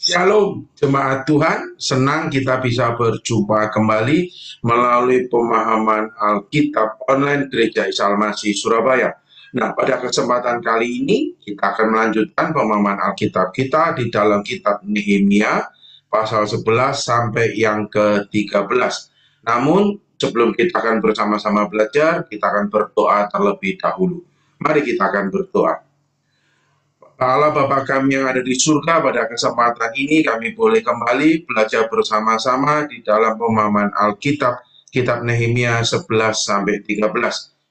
Shalom, jemaat Tuhan. Senang kita bisa berjumpa kembali melalui pemahaman Alkitab online Gereja Isa Al-Masih Surabaya. Nah, pada kesempatan kali ini kita akan melanjutkan pemahaman Alkitab kita di dalam kitab Nehemia pasal 11 sampai yang ke-13. Namun, sebelum kita akan bersama-sama belajar, kita akan berdoa terlebih dahulu. Mari kita akan berdoa. Allah Bapa kami yang ada di surga, pada kesempatan ini kami boleh kembali belajar bersama-sama di dalam pemahaman Alkitab, kitab Nehemia 11 sampai 13.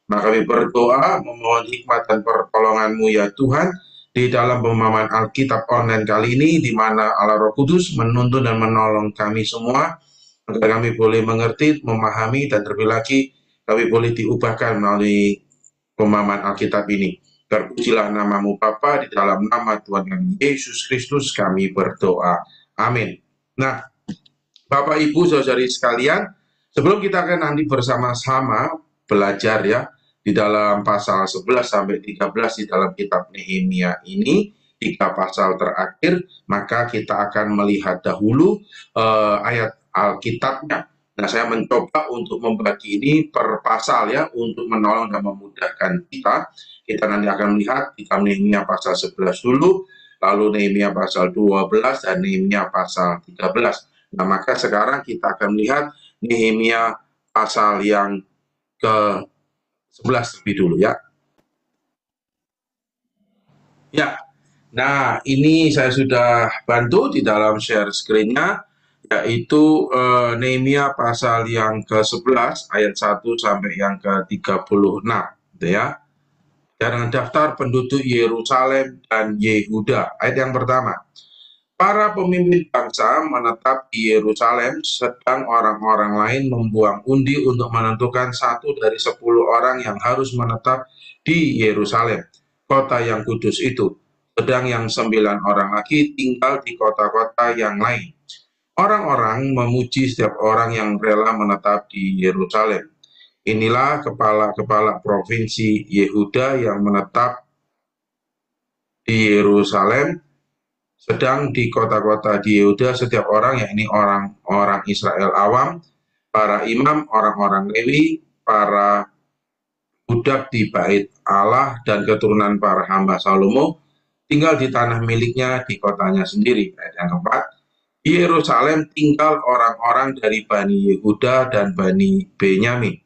Maka kami berdoa memohon hikmat dan pertolongan-Mu ya Tuhan di dalam pemahaman Alkitab online kali ini, di mana Allah Roh Kudus menuntun dan menolong kami semua agar kami boleh mengerti, memahami, dan terlebih lagi kami boleh diubahkan melalui pemahaman Alkitab ini. Terpujilah nama-Mu Bapa, di dalam nama Tuhan kami Yesus Kristus kami berdoa. Amin. Nah, Bapak Ibu Saudari sekalian, sebelum kita akan nanti bersama-sama belajar ya di dalam pasal 11 sampai 13 di dalam kitab Nehemia ini, 3 pasal terakhir, maka kita akan melihat dahulu ayat Alkitabnya. Nah, saya mencoba untuk membagi ini per pasal ya, untuk menolong dan memudahkan kita. Kita nanti akan melihat kitab Nehemia pasal 11 dulu, lalu Nehemia pasal 12, dan Nehemia pasal 13. Nah, maka sekarang kita akan melihat Nehemia pasal yang ke-11 lebih dulu ya. Ya, nah ini saya sudah bantu di dalam share screen-nya, yaitu Nehemia pasal yang ke-11 ayat 1 sampai yang ke-36 gitu ya. Dengan daftar penduduk Yerusalem dan Yehuda. Ayat yang pertama. Para pemimpin bangsa menetap di Yerusalem, sedang orang-orang lain membuang undi untuk menentukan 1 dari 10 orang yang harus menetap di Yerusalem, kota yang kudus itu. Sedang yang 9 orang lagi tinggal di kota-kota yang lain. Orang-orang memuji setiap orang yang rela menetap di Yerusalem. Inilah kepala-kepala provinsi Yehuda yang menetap di Yerusalem, sedang di kota-kota di Yehuda setiap orang, yakni orang-orang Israel awam, para imam, orang-orang Lewi, para budak di bait Allah, dan keturunan para hamba Salomo, tinggal di tanah miliknya di kotanya sendiri. Ayat yang keempat, di Yerusalem tinggal orang-orang dari Bani Yehuda dan Bani Benyamin.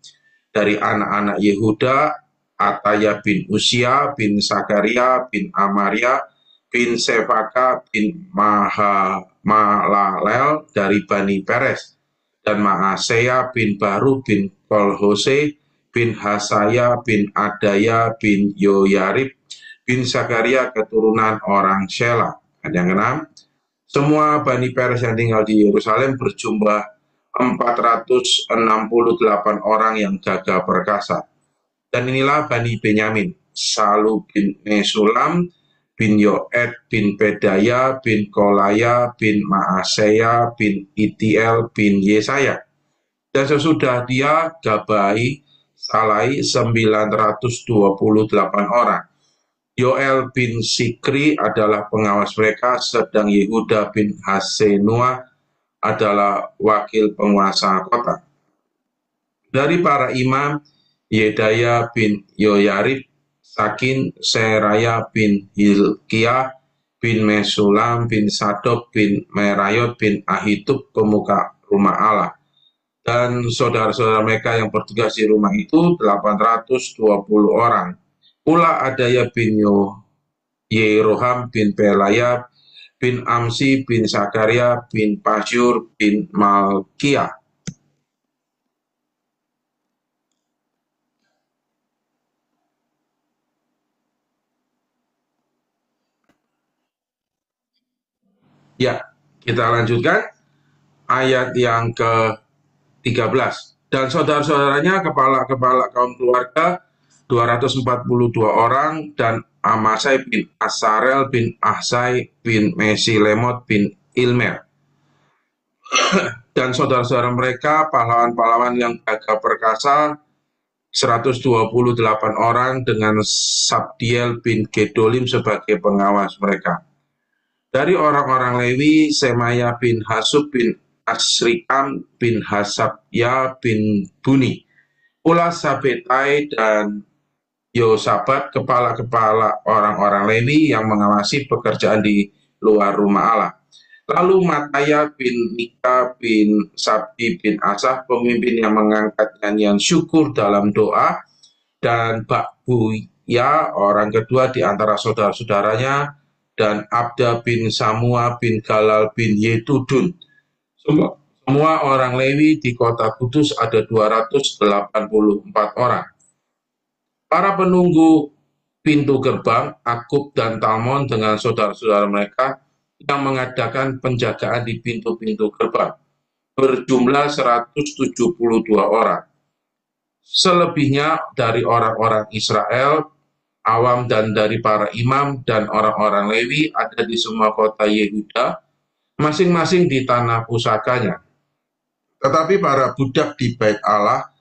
Dari anak-anak Yehuda, Ataya bin Usia, bin Sakaria, bin Amaria, bin Sefaka, bin Mahalalel dari Bani Peres, dan Maaseya bin Baru, bin Kolhose, bin Hasaya, bin Adaya, bin Yoyarib, bin Sakaria, keturunan orang Shela. Yang keenam, semua Bani Peres yang tinggal di Yerusalem berjumlah 468 orang yang gagah perkasa. Dan inilah Bani Benyamin, Salu bin Mesulam, bin Yoed, bin Pedaya, bin Kolaya, bin Maaseya, bin Itiel, bin Yesaya. Dan sesudah dia Gabai, Salai 928 orang. Yoel bin Sikri adalah pengawas mereka, sedang Yehuda bin Hasenua adalah wakil penguasa kota. Dari para imam, Yedaya bin Yoyarib, Sakin, Seraya bin Hilkiah, bin Mesulam, bin Sadok, bin Merayot, bin Ahitub, pemuka rumah Allah. Dan saudara-saudara mereka yang bertugas di rumah itu 820 orang. Pula Adaya bin Yeroham bin Pelaya, bin Amsi, bin Sakaria, bin Pasyur, bin Malkia. Ya, kita lanjutkan ayat yang ke-13. Dan saudara-saudaranya, kepala-kepala kaum keluarga, 242 orang, dan Amasai bin Asarel bin Ahsai bin Mesilemot bin Ilmer. Dan saudara-saudara mereka, pahlawan-pahlawan yang gagah perkasa, 128 orang dengan Sabdiel bin Gedolim sebagai pengawas mereka. Dari orang-orang Lewi, Semaya bin Hasub bin Asrikam bin Hasabya bin Buni, Ulah Sabetai dan Yosabat, kepala-kepala orang-orang Lewi yang mengawasi pekerjaan di luar rumah Allah. Lalu Mataya bin Mika bin Sabdi bin Asah, pemimpin yang mengangkat nyanyian syukur dalam doa, dan Bakbuya, orang kedua di antara saudara-saudaranya, dan Abda bin Samua bin Galal bin Yetudun. Semua orang Lewi di kota Kudus ada 284 orang. Para penunggu pintu gerbang, Akub dan Talmon dengan saudara-saudara mereka yang mengadakan penjagaan di pintu-pintu gerbang, berjumlah 172 orang. Selebihnya dari orang-orang Israel, awam dan dari para imam dan orang-orang Lewi ada di semua kota Yehuda, masing-masing di tanah pusakanya. Tetapi para budak di Bait Allah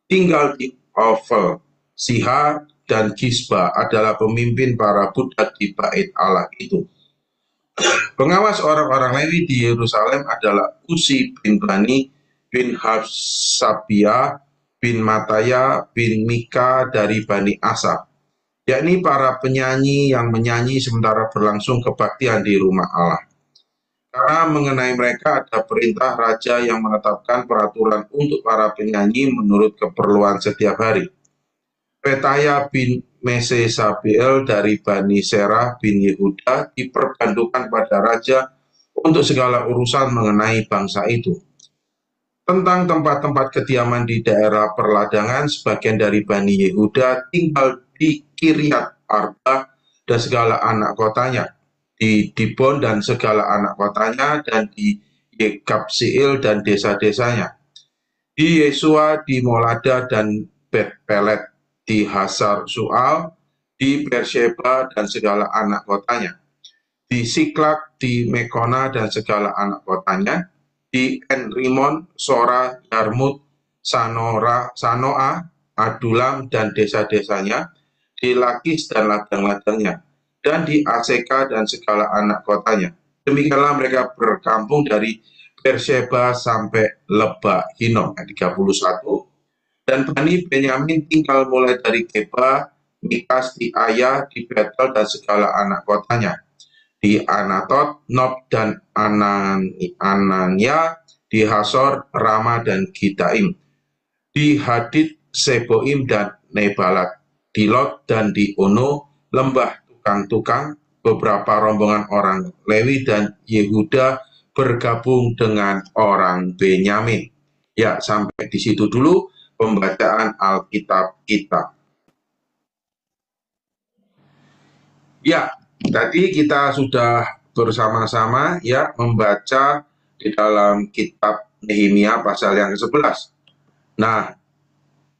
tinggal di Ofel, Siha, dan Gisba adalah pemimpin para budak di Bait Allah itu. Pengawas orang-orang Lewi di Yerusalem adalah Usi bin Bani bin Hasabia bin Mataya bin Mika dari Bani Asaf, yakni para penyanyi yang menyanyi sementara berlangsung kebaktian di rumah Allah. Karena mengenai mereka ada perintah raja yang menetapkan peraturan untuk para penyanyi menurut keperluan setiap hari. Petaya bin Mesesabiel dari Bani Serah bin Yehuda diperbantukan pada raja untuk segala urusan mengenai bangsa itu. Tentang tempat-tempat kediaman di daerah perladangan, sebagian dari Bani Yehuda tinggal di Kiryat Arba dan segala anak kotanya, di Dibon dan segala anak kotanya, dan di Yekabsiil dan desa-desanya, di Yesua, di Molada dan Bet-Pelet, di Hasar Sual, di Beersheba dan segala anak kotanya, di Siklak, di Mekona dan segala anak kotanya, di En-Rimon, Sora, Yarmut, Sanoa, Adulam dan desa-desanya, di Lakis dan ladang-ladangnya, dan di Aseka dan segala anak kotanya. Demikianlah mereka berkampung dari Beersheba sampai Leba Hinom, 31. Dan Bani Benyamin tinggal mulai dari Geba, Mikas di Aya, di Betel dan segala anak kotanya, di Anatot, Nob dan Anania, di Hasor, Rama dan Gitaim, di Hadid, Seboim dan Nebalat, di Lot dan di Ono, lembah tukang-tukang. Beberapa rombongan orang Lewi dan Yehuda bergabung dengan orang Benyamin. Ya, sampai di situ dulu pembacaan Alkitab kita. Ya, tadi kita sudah bersama-sama ya membaca di dalam kitab Nehemia pasal yang ke-11. Nah,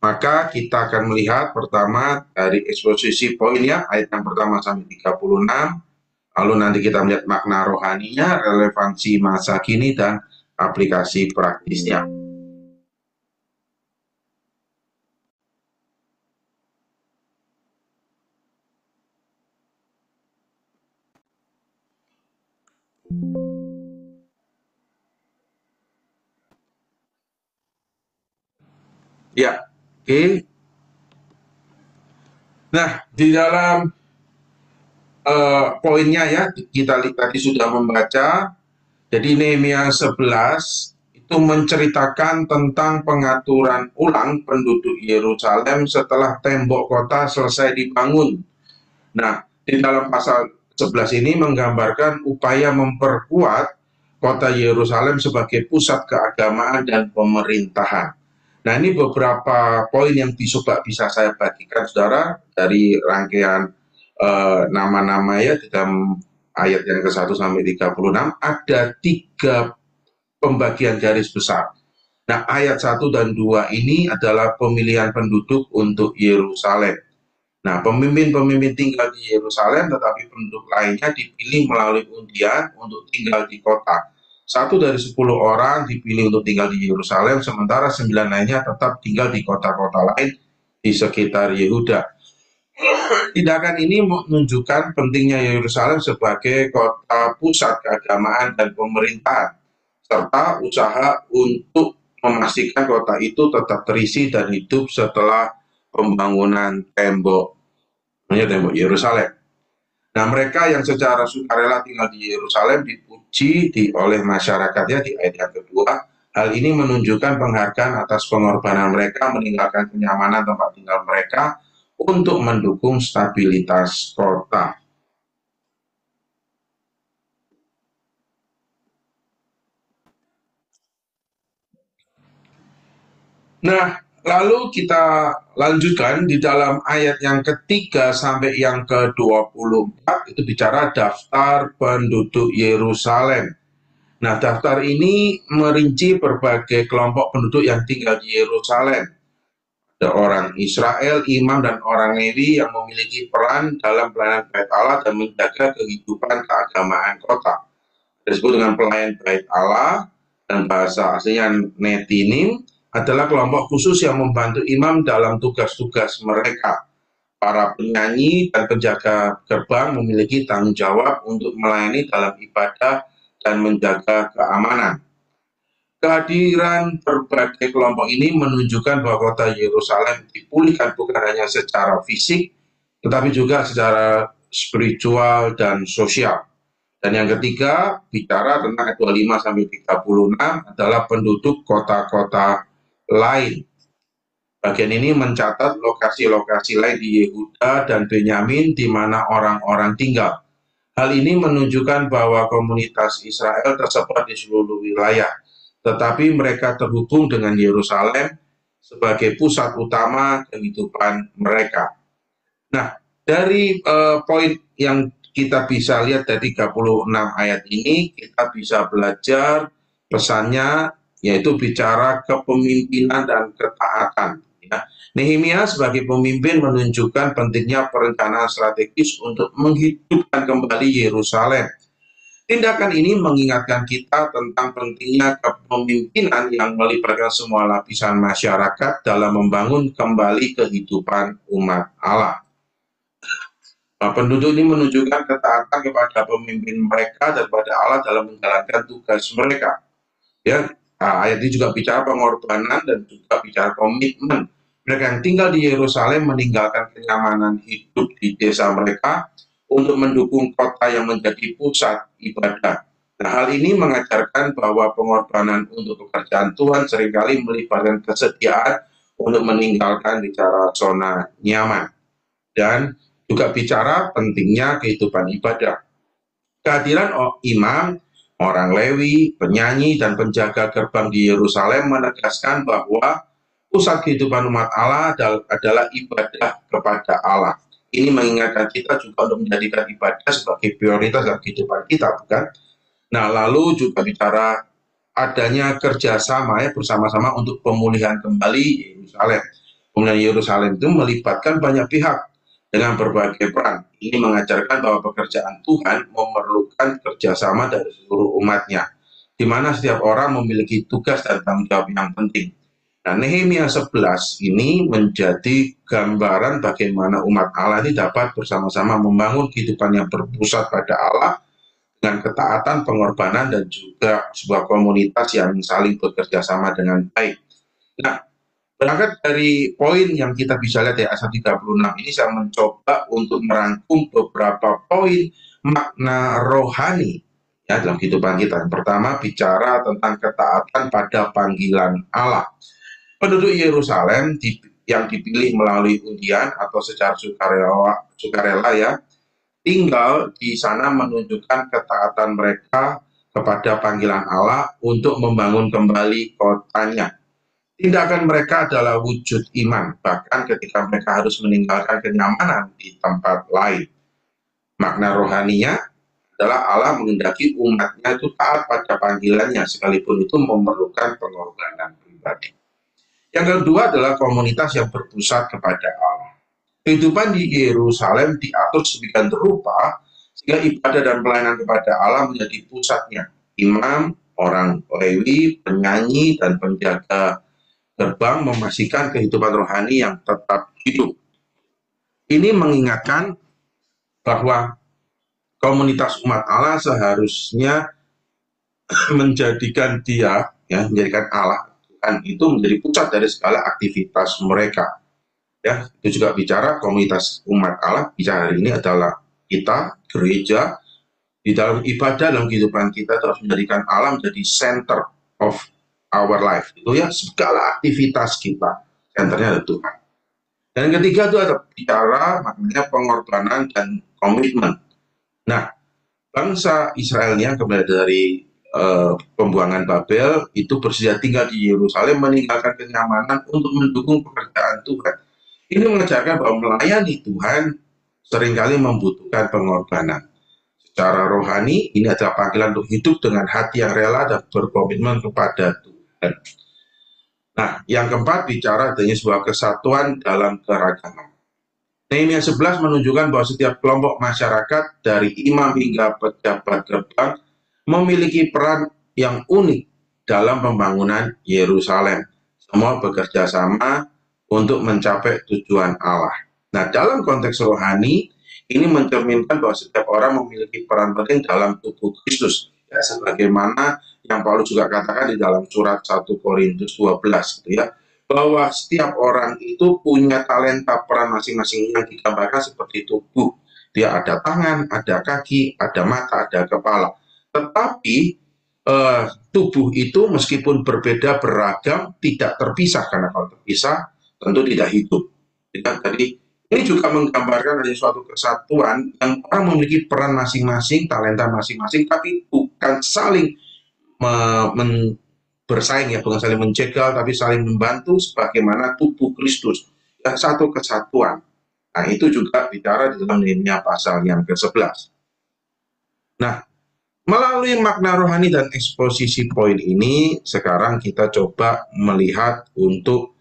maka kita akan melihat pertama dari eksposisi poinnya, ayat yang pertama sampai 36, lalu nanti kita melihat makna rohaninya, relevansi masa kini, dan aplikasi praktisnya. Ya, oke. Nah, di dalam poinnya ya, kita tadi sudah membaca. Jadi Nehemia 11 itu menceritakan tentang pengaturan ulang penduduk Yerusalem setelah tembok kota selesai dibangun. Nah, di dalam pasal 11 ini menggambarkan upaya memperkuat kota Yerusalem sebagai pusat keagamaan dan pemerintahan. Nah, ini beberapa poin yang bisa saya bagikan, saudara, dari rangkaian nama-nama ya di dalam ayat yang ke-1 sampai 36, ada 3 pembagian garis besar. Nah, ayat 1 dan 2 ini adalah pemilihan penduduk untuk Yerusalem. Nah, pemimpin-pemimpin tinggal di Yerusalem, tetapi penduduk lainnya dipilih melalui undian untuk tinggal di kota. 1 dari 10 orang dipilih untuk tinggal di Yerusalem, sementara 9 lainnya tetap tinggal di kota-kota lain di sekitar Yehuda. Tindakan ini menunjukkan pentingnya Yerusalem sebagai kota pusat keagamaan dan pemerintahan, serta usaha untuk memastikan kota itu tetap terisi dan hidup setelah pembangunan tembok Yerusalem. Nah, mereka yang secara sukarela tinggal di Yerusalem dipuji oleh masyarakatnya di ayat yang kedua. Hal ini menunjukkan penghargaan atas pengorbanan mereka meninggalkan kenyamanan tempat tinggal mereka untuk mendukung stabilitas kota. Nah, lalu kita lanjutkan di dalam ayat yang ketiga sampai yang ke-24 itu bicara daftar penduduk Yerusalem. Nah, daftar ini merinci berbagai kelompok penduduk yang tinggal di Yerusalem. Ada orang Israel, imam, dan orang Lewi yang memiliki peran dalam pelayanan Bait Allah dan menjaga kehidupan keagamaan kota. Disebut dengan pelayan Bait Allah, dan bahasa aslinya Netinim, adalah kelompok khusus yang membantu imam dalam tugas-tugas mereka. Para penyanyi dan penjaga gerbang memiliki tanggung jawab untuk melayani dalam ibadah dan menjaga keamanan. Kehadiran berbagai kelompok ini menunjukkan bahwa kota Yerusalem dipulihkan bukan hanya secara fisik, tetapi juga secara spiritual dan sosial. Dan yang ketiga, bicara tentang ayat 25 sampai 36 adalah penduduk kota-kota lain. Bagian ini mencatat lokasi-lokasi lain di Yehuda dan Benyamin di mana orang-orang tinggal. Hal ini menunjukkan bahwa komunitas Israel tersebar di seluruh wilayah, tetapi mereka terhubung dengan Yerusalem sebagai pusat utama kehidupan mereka. Nah, dari poin yang kita bisa lihat dari 36 ayat ini, kita bisa belajar pesannya, yaitu bicara kepemimpinan dan ketaatan. Ya. Nehemia sebagai pemimpin menunjukkan pentingnya perencanaan strategis untuk menghidupkan kembali Yerusalem. Tindakan ini mengingatkan kita tentang pentingnya kepemimpinan yang melibatkan semua lapisan masyarakat dalam membangun kembali kehidupan umat Allah. Nah, penduduk ini menunjukkan ketaatan kepada pemimpin mereka dan kepada Allah dalam menjalankan tugas mereka. Ya, ayat ini juga bicara pengorbanan dan juga bicara komitmen. Mereka yang tinggal di Yerusalem meninggalkan kenyamanan hidup di desa mereka untuk mendukung kota yang menjadi pusat ibadah. Nah, hal ini mengajarkan bahwa pengorbanan untuk pekerjaan Tuhan seringkali melibatkan kesediaan untuk meninggalkan bicara zona nyaman. Dan juga bicara pentingnya kehidupan ibadah. Kehadiran imam, orang Lewi, penyanyi, dan penjaga gerbang di Yerusalem menegaskan bahwa pusat kehidupan umat Allah adalah ibadah kepada Allah. Ini mengingatkan kita juga untuk menjadikan ibadah sebagai prioritas dalam kehidupan kita, bukan? Nah, lalu juga bicara adanya kerjasama ya bersama-sama untuk pemulihan kembali Yerusalem. Pemulihan Yerusalem itu melibatkan banyak pihak dengan berbagai peran. Ini mengajarkan bahwa pekerjaan Tuhan memerlukan kerjasama dari seluruh umatnya, di mana setiap orang memiliki tugas dan tanggung jawab yang penting. Nah, Nehemia 11 ini menjadi gambaran bagaimana umat Allah ini dapat bersama-sama membangun kehidupan yang berpusat pada Allah dengan ketaatan, pengorbanan, dan juga sebuah komunitas yang saling bekerja sama dengan baik. Nah, berangkat dari poin yang kita bisa lihat di ayat 36 ini, saya mencoba untuk merangkum beberapa poin makna rohani ya dalam kehidupan kita. Yang pertama, bicara tentang ketaatan pada panggilan Allah. Penduduk Yerusalem yang dipilih melalui undian atau secara sukarela ya, tinggal di sana menunjukkan ketaatan mereka kepada panggilan Allah untuk membangun kembali kotanya. Tindakan mereka adalah wujud iman, bahkan ketika mereka harus meninggalkan kenyamanan di tempat lain. Makna rohaninya adalah Allah menghendaki umatnya itu taat pada panggilannya, sekalipun itu memerlukan pengorbanan pribadi. Yang kedua adalah komunitas yang berpusat kepada Allah. Kehidupan di Yerusalem diatur sedemikian rupa sehingga ibadah dan pelayanan kepada Allah menjadi pusatnya. Imam, orang Lewi, penyanyi, dan penjaga gerbang memastikan kehidupan rohani yang tetap hidup. Ini mengingatkan bahwa komunitas umat Allah seharusnya menjadikan dia, ya, menjadikan Allah Tuhan itu menjadi pusat dari segala aktivitas mereka. Ya, itu juga bicara komunitas umat Allah. Bicara hari ini adalah kita, gereja, di dalam ibadah, dalam kehidupan kita terus menjadikan Allah menjadi center of our life. Itu ya, segala aktivitas kita, centernya ada Tuhan. Dan yang ketiga itu ada bicara maknanya pengorbanan dan komitmen. Nah, bangsa Israelnya kembali dari pembuangan Babel itu bersedia tinggal di Yerusalem, meninggalkan kenyamanan untuk mendukung pekerjaan Tuhan. Ini mengajarkan bahwa melayani Tuhan seringkali membutuhkan pengorbanan. Secara rohani, ini adalah panggilan untuk hidup dengan hati yang rela dan berkomitmen kepada Tuhan. Nah, yang keempat bicara adanya sebuah kesatuan dalam keragaman. Nehemia 11 menunjukkan bahwa setiap kelompok masyarakat dari imam hingga pejabat gerbang memiliki peran yang unik dalam pembangunan Yerusalem. Semua bekerja sama untuk mencapai tujuan Allah. Nah, dalam konteks rohani, ini mencerminkan bahwa setiap orang memiliki peran penting dalam tubuh Kristus. Ya, sebagaimana yang Paulus juga katakan di dalam surat 1 Korintus 12, gitu ya, bahwa setiap orang itu punya talenta peran masing-masing yang digambarkan seperti tubuh. Dia ada tangan, ada kaki, ada mata, ada kepala. Tetapi tubuh itu meskipun berbeda, beragam, tidak terpisah, karena kalau terpisah tentu tidak hidup. Jadi ini juga menggambarkan ada suatu kesatuan yang orang memiliki peran masing-masing, talenta masing-masing, tapi bukan saling bersaing, ya, bukan saling menjegal, tapi saling membantu sebagaimana tubuh Kristus, ya, satu kesatuan. Nah, itu juga bicara di dalam Nehemia pasal yang ke-11. Nah, melalui makna rohani dan eksposisi poin ini, sekarang kita coba melihat untuk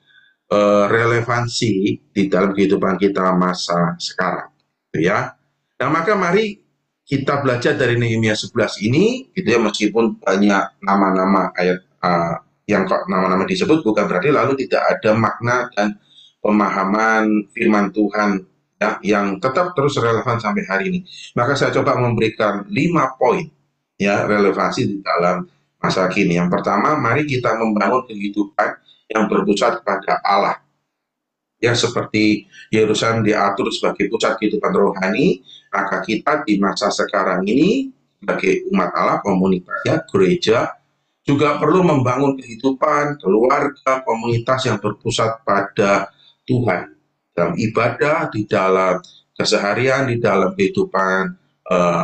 relevansi di dalam kehidupan kita masa sekarang, ya. Nah, maka mari kita belajar dari Nehemia 11 ini, gitu ya, meskipun banyak nama-nama ayat yang kok nama-nama disebut, bukan berarti lalu tidak ada makna dan pemahaman firman Tuhan, ya, yang tetap terus relevan sampai hari ini. Maka saya coba memberikan 5 poin, ya, relevansi di dalam masa kini. Yang pertama, mari kita membangun kehidupan yang berpusat pada Allah. Ya, seperti Yerusalem diatur sebagai pusat kehidupan rohani, maka kita di masa sekarang ini sebagai umat Allah, komunitasnya, gereja, juga perlu membangun kehidupan, keluarga, komunitas yang berpusat pada Tuhan. Dalam ibadah, di dalam keseharian, di dalam kehidupan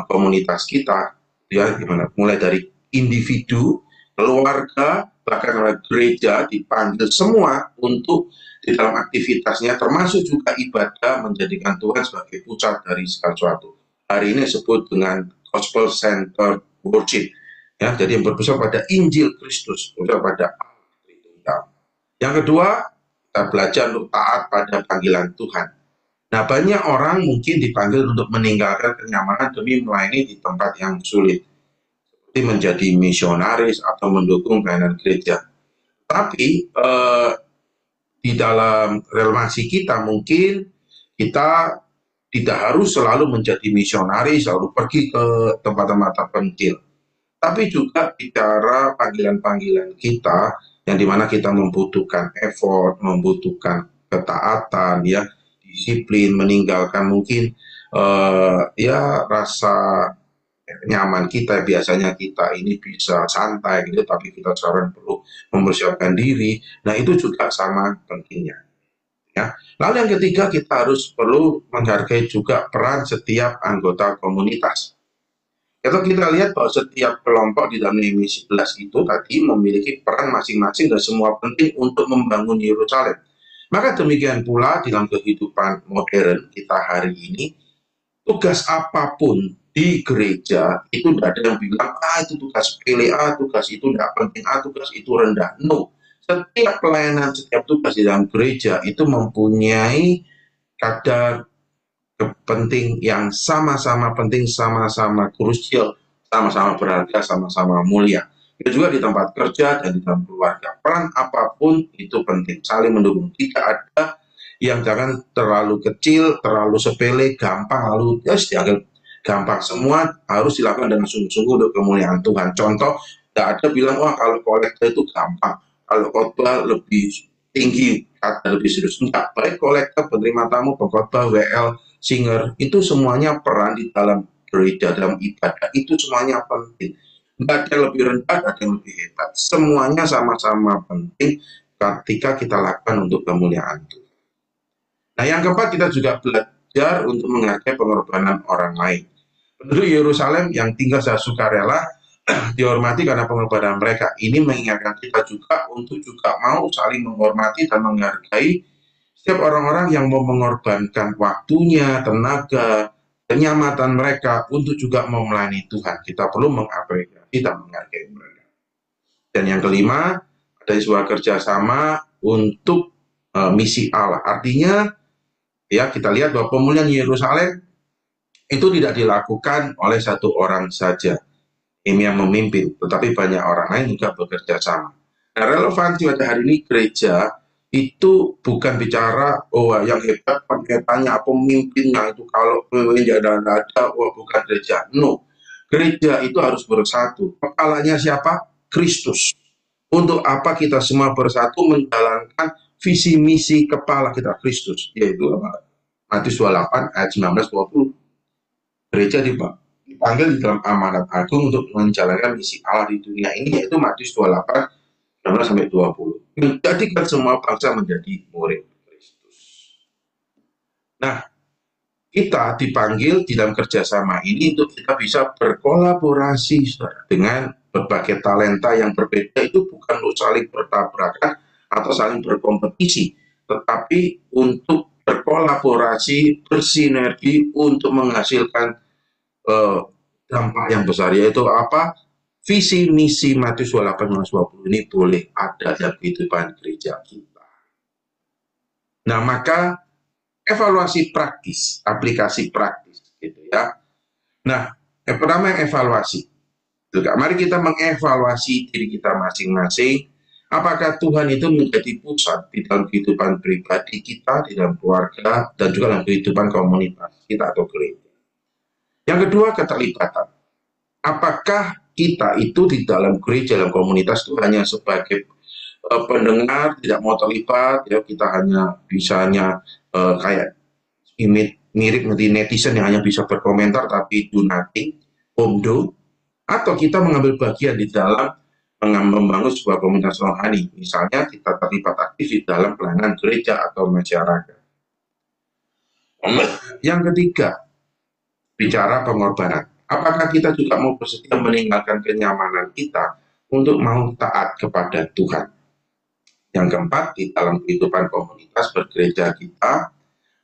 komunitas kita, ya, mulai dari individu, keluarga, bahkan oleh gereja dipanggil semua untuk di dalam aktivitasnya, termasuk juga ibadah, menjadikan Tuhan sebagai pusat dari segala sesuatu. Hari ini disebut dengan Gospel Center Worship. Ya, jadi yang berpusat pada Injil Kristus, berpusat pada Allah. Yang kedua, kita belajar untuk taat pada panggilan Tuhan. Nah, banyak orang mungkin dipanggil untuk meninggalkan kenyamanan demi melayani di tempat yang sulit, seperti menjadi misionaris atau mendukung pelayanan gereja. Tapi di dalam relasi kita mungkin kita tidak harus selalu menjadi misionaris, selalu pergi ke tempat-tempat terpencil. Tapi juga bicara panggilan-panggilan kita yang dimana kita membutuhkan effort, membutuhkan ketaatan, ya, disiplin, meninggalkan mungkin ya rasa nyaman kita. Biasanya kita ini bisa santai gitu, tapi kita sekarang perlu mempersiapkan diri. Nah, itu juga sama pentingnya, ya. Lalu yang ketiga, kita harus perlu menghargai juga peran setiap anggota komunitas. Kalau kita lihat bahwa setiap kelompok di dalam Nehemia 11 itu tadi memiliki peran masing-masing dan semua penting untuk membangun Yerusalem. Maka demikian pula dalam kehidupan modern kita hari ini, tugas apapun di gereja itu tidak ada yang bilang, itu tugas sepele, tugas itu tidak penting, tugas itu rendah. No, setiap pelayanan, setiap tugas di dalam gereja itu mempunyai kadar penting yang sama-sama penting, sama-sama krusial, sama-sama berharga, sama-sama mulia. Itu juga di tempat kerja dan di dalam keluarga. Peran apapun itu penting, saling mendukung. Tidak ada yang jangan terlalu kecil, terlalu sepele, gampang, lalu ya dianggap gampang. Semua harus dilakukan dengan sungguh-sungguh untuk kemuliaan Tuhan. Contoh, tidak ada bilang, wah kalau kolektor itu gampang, kalau khotbah lebih tinggi, kata lebih serius. Enggak, baik kolektor, penerima tamu, pengkhotbah, WL, singer, itu semuanya peran di dalam gereja, dalam ibadah, itu semuanya penting. Enggak ada yang lebih rendah, enggak ada yang lebih hebat. Semuanya sama-sama penting ketika kita lakukan untuk kemuliaan Tuhan. Nah, yang keempat, kita juga belajar untuk menghargai pengorbanan orang lain. Penduduk Yerusalem yang tinggal secara sukarela dihormati karena pengorbanan mereka. Ini mengingatkan kita juga untuk juga mau saling menghormati dan menghargai setiap orang-orang yang mau mengorbankan waktunya, tenaga, kenyamanan mereka untuk juga mau melayani Tuhan. Kita perlu mengapresiasi dan menghargai mereka. Dan yang kelima, ada sebuah kerjasama untuk misi Allah. Artinya, ya kita lihat bahwa pemulihan Yerusalem itu tidak dilakukan oleh satu orang saja. Ini yang memimpin, tetapi banyak orang lain juga bekerja sama. Nah, relevansi pada hari ini gereja itu bukan bicara, oh yang hebat pendetanya, pemimpinnya itu kalau PW-nya ada, oh bukan gereja. No, gereja itu harus bersatu. Kepalanya siapa? Kristus. Untuk apa kita semua bersatu menjalankan visi misi kepala kita Kristus, yaitu Matius 28 ayat 19-20. Gereja dipanggil di dalam amanat agung untuk menjalankan misi Allah di dunia ini, yaitu Matius 28 19-20. Menjadikan semua bangsa menjadi murid Kristus. Nah, kita dipanggil di dalam kerjasama ini untuk kita bisa berkolaborasi dengan berbagai talenta yang berbeda. Itu bukan untuk saling bertabrakan atau saling berkompetisi, tetapi untuk berkolaborasi, bersinergi untuk menghasilkan dampak yang besar, yaitu apa? Visi misi Matius 28-20 ini boleh ada dalam kehidupan gereja kita. Nah, maka evaluasi praktis, aplikasi praktis, gitu ya. Nah, yang pertama yang evaluasi. Juga, mari kita mengevaluasi diri kita masing-masing. Apakah Tuhan itu menjadi pusat di dalam kehidupan pribadi kita, di dalam keluarga, dan juga dalam kehidupan komunitas kita atau gereja. Yang kedua, keterlibatan. Apakah kita itu di dalam gereja, dalam komunitas itu hanya sebagai pendengar, tidak mau terlibat, ya kita hanya bisanya kayak mirip netizen yang hanya bisa berkomentar tapi do nothing, omdo, atau kita mengambil bagian di dalam membangun sebuah komunitas rohani. Misalnya kita terlibat aktif di dalam pelayanan gereja atau masyarakat. Yang ketiga, bicara pengorbanan. Apakah kita juga mau bersedia meninggalkan kenyamanan kita untuk mau taat kepada Tuhan? Yang keempat, di dalam kehidupan komunitas bergereja kita,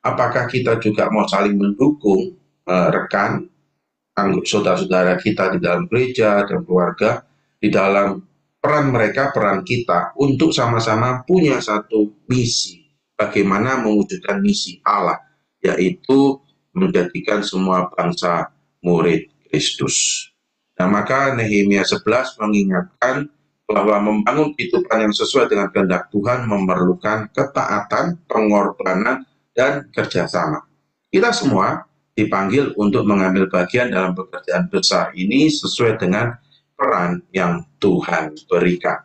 apakah kita juga mau saling mendukung rekan, saudara-saudara kita di dalam gereja dan keluarga, di dalam peran mereka, peran kita, untuk sama-sama punya satu misi, bagaimana mewujudkan misi Allah, yaitu menjadikan semua bangsa murid Kristus. Nah, maka Nehemia 11 mengingatkan bahwa membangun kehidupan yang sesuai dengan kehendak Tuhan memerlukan ketaatan, pengorbanan, dan kerjasama. Kita semua dipanggil untuk mengambil bagian dalam pekerjaan besar ini sesuai dengan peran yang Tuhan berikan.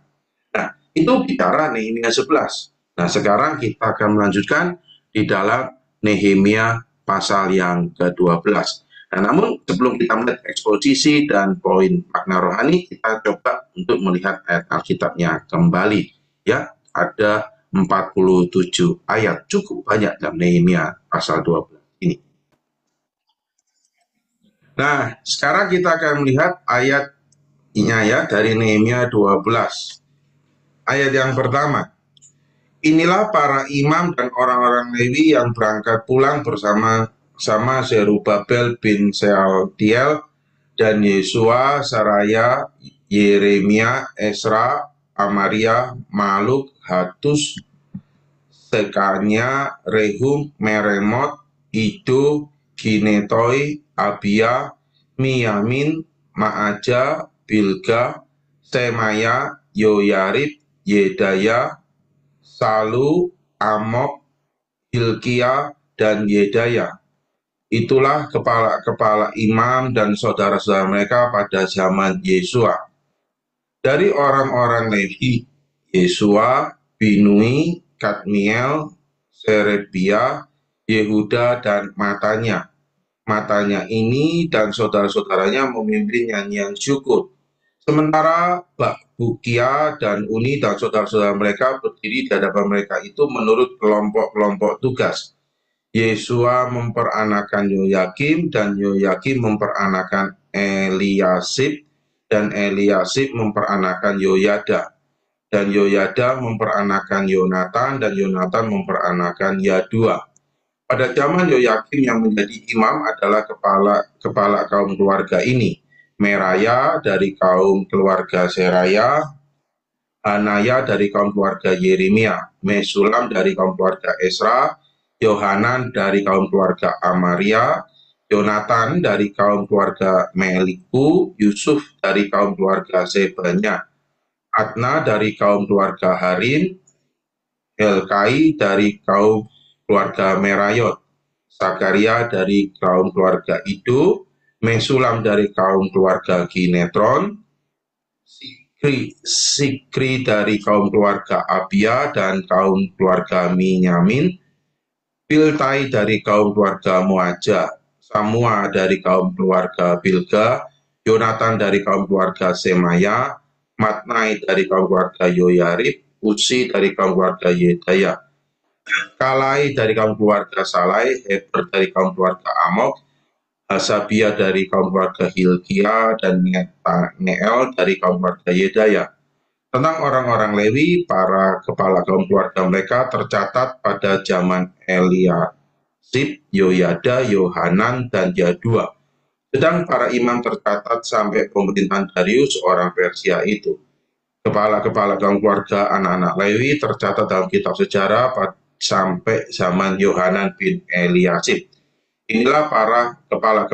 Nah, itu bicara Nehemia 11. Nah, sekarang kita akan melanjutkan di dalam Nehemia pasal yang ke-12. Nah, namun sebelum kita melihat eksposisi dan poin makna rohani, kita coba untuk melihat ayat Alkitabnya kembali. Ya, ada 47 ayat, cukup banyak dalam Nehemia pasal 12 ini. Nah, sekarang kita akan melihat ayatnya ya dari Nehemia 12. Ayat yang pertama. Inilah para imam dan orang-orang Lewi yang berangkat pulang bersama Zerubabel bin Sealtiel dan Yesua, Saraya, Yeremia, Esra, Amaria, Maluk, Hatus, Sekania, Rehum, Meremot, Ido, Ginetoi, Abia, Miyamin, Ma'aja, Bilga, Semaya, Yoyarib, Yedaya, Salu, Amok, Hilkia, dan Yedaya. Itulah kepala-kepala imam dan saudara-saudara mereka pada zaman Yesua. Dari orang-orang Lewi, Yesua, Binui, Kadmiel, Serebia, Yehuda, dan Matanya. Matanya ini dan saudara-saudaranya memimpin nyanyian syukur. Sementara Bukia dan Uni dan saudara-saudara mereka berdiri di hadapan mereka itu menurut kelompok-kelompok tugas. Yesua memperanakan Yoyakim dan Yoyakim memperanakan Eliasib dan Eliasib memperanakan Yoyada dan Yoyada memperanakan Yonatan dan Yonatan memperanakan Yadua. Pada zaman Yoyakim yang menjadi imam adalah kepala kaum keluarga ini. Meraya dari kaum keluarga Seraya, Hanaya dari kaum keluarga Yeremia, Mesulam dari kaum keluarga Esra, Yohanan dari kaum keluarga Amaria, Yonatan dari kaum keluarga Meliku, Yusuf dari kaum keluarga Sebanya, Adna dari kaum keluarga Harim, Helkai dari kaum keluarga Merayot, Sakaria dari kaum keluarga Ido, Mesulam dari kaum keluarga Ginetron, Sikri dari kaum keluarga Abia dan kaum keluarga Minyamin, Piltai dari kaum keluarga Muaja, Samua dari kaum keluarga Bilga, Yonatan dari kaum keluarga Semaya, Matnai dari kaum keluarga Yoyarib, Usi dari kaum keluarga Yedaya, Kalai dari kaum keluarga Salai, Heber dari kaum keluarga Amok, Hasabia dari kaum keluarga Hilkia, dan Netaneel dari kaum keluarga Yedaya. Tentang orang-orang Lewi, para kepala kaum keluarga mereka tercatat pada zaman Eliasib, Yoyada, Yohanan, dan Yadua. Sedang para imam tercatat sampai pemerintahan Darius, orang Persia itu. Kepala-kepala kaum keluarga anak-anak Lewi tercatat dalam kitab sejarah sampai zaman Yohanan bin Eliasib. Inilah para kepala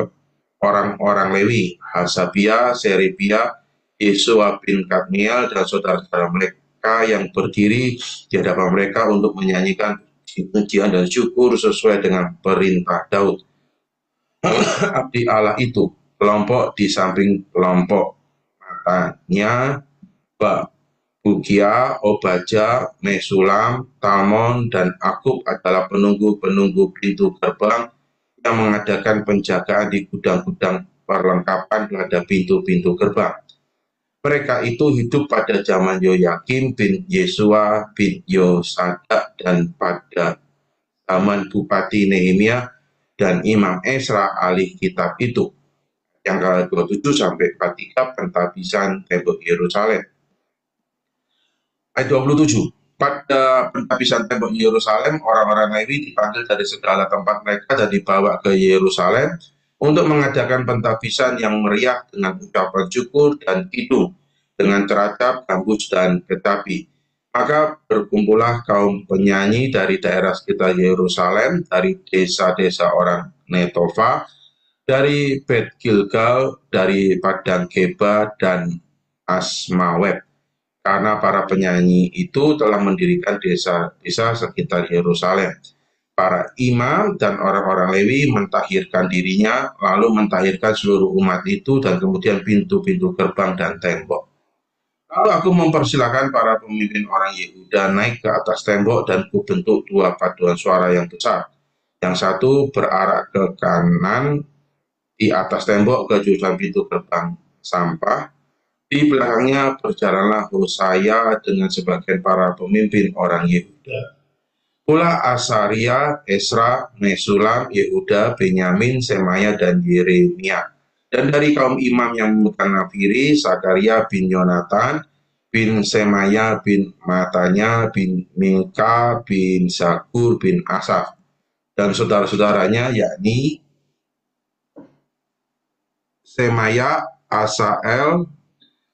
orang-orang Lewi, Hasabia, Serebia, Yesua bin Kadmiel, dan saudara-saudara mereka yang berdiri di hadapan mereka untuk menyanyikan pujian dan syukur sesuai dengan perintah Daud. Abdi Allah itu, kelompok di samping kelompok. Matanya, Bukia, Obaja, Mesulam, Talmon, dan Akub adalah penunggu-penunggu pintu gerbang yang mengadakan penjagaan di gudang-gudang perlengkapan pada pintu-pintu gerbang. Mereka itu hidup pada zaman Yoyakim bin Yesua bin Yosadak dan pada zaman Bupati Nehemia dan Imam Esra ahli kitab itu. Yang ke-27 sampai 43 pentabisan tembok Yerusalem. Ayat 27. Pada pentabisan tembok Yerusalem, orang-orang Lewi dipanggil dari segala tempat mereka dan dibawa ke Yerusalem untuk mengadakan pentabisan yang meriah dengan ucapan syukur dan kidung, dengan ceracap, gambus, dan ketapi. Maka berkumpullah kaum penyanyi dari daerah sekitar Yerusalem, dari desa-desa orang Netofa, dari Bet Gilgal, dari Padang Geba, dan Asmawet. Karena para penyanyi itu telah mendirikan desa-desa sekitar Yerusalem. Para imam dan orang-orang Lewi mentahirkan dirinya, lalu mentahirkan seluruh umat itu, dan kemudian pintu-pintu gerbang dan tembok. Lalu aku mempersilahkan para pemimpin orang Yehuda naik ke atas tembok, dan kubentuk dua paduan suara yang besar. Yang satu berarah ke kanan di atas tembok ke jurusan pintu gerbang sampah. Di belakangnya berjalanlah Hosaya dengan sebagian para pemimpin orang Yehuda. Pula Asaria, Esra, Mesulam, Yehuda, Benyamin, Semaya, dan Yeremia. Dan dari kaum imam yang memegang nafiri, Sakaria bin Yonatan, bin Semaya, bin Matanya, bin Mika, bin Zakur, bin Asaf. Dan saudara-saudaranya yakni Semaya, Asael,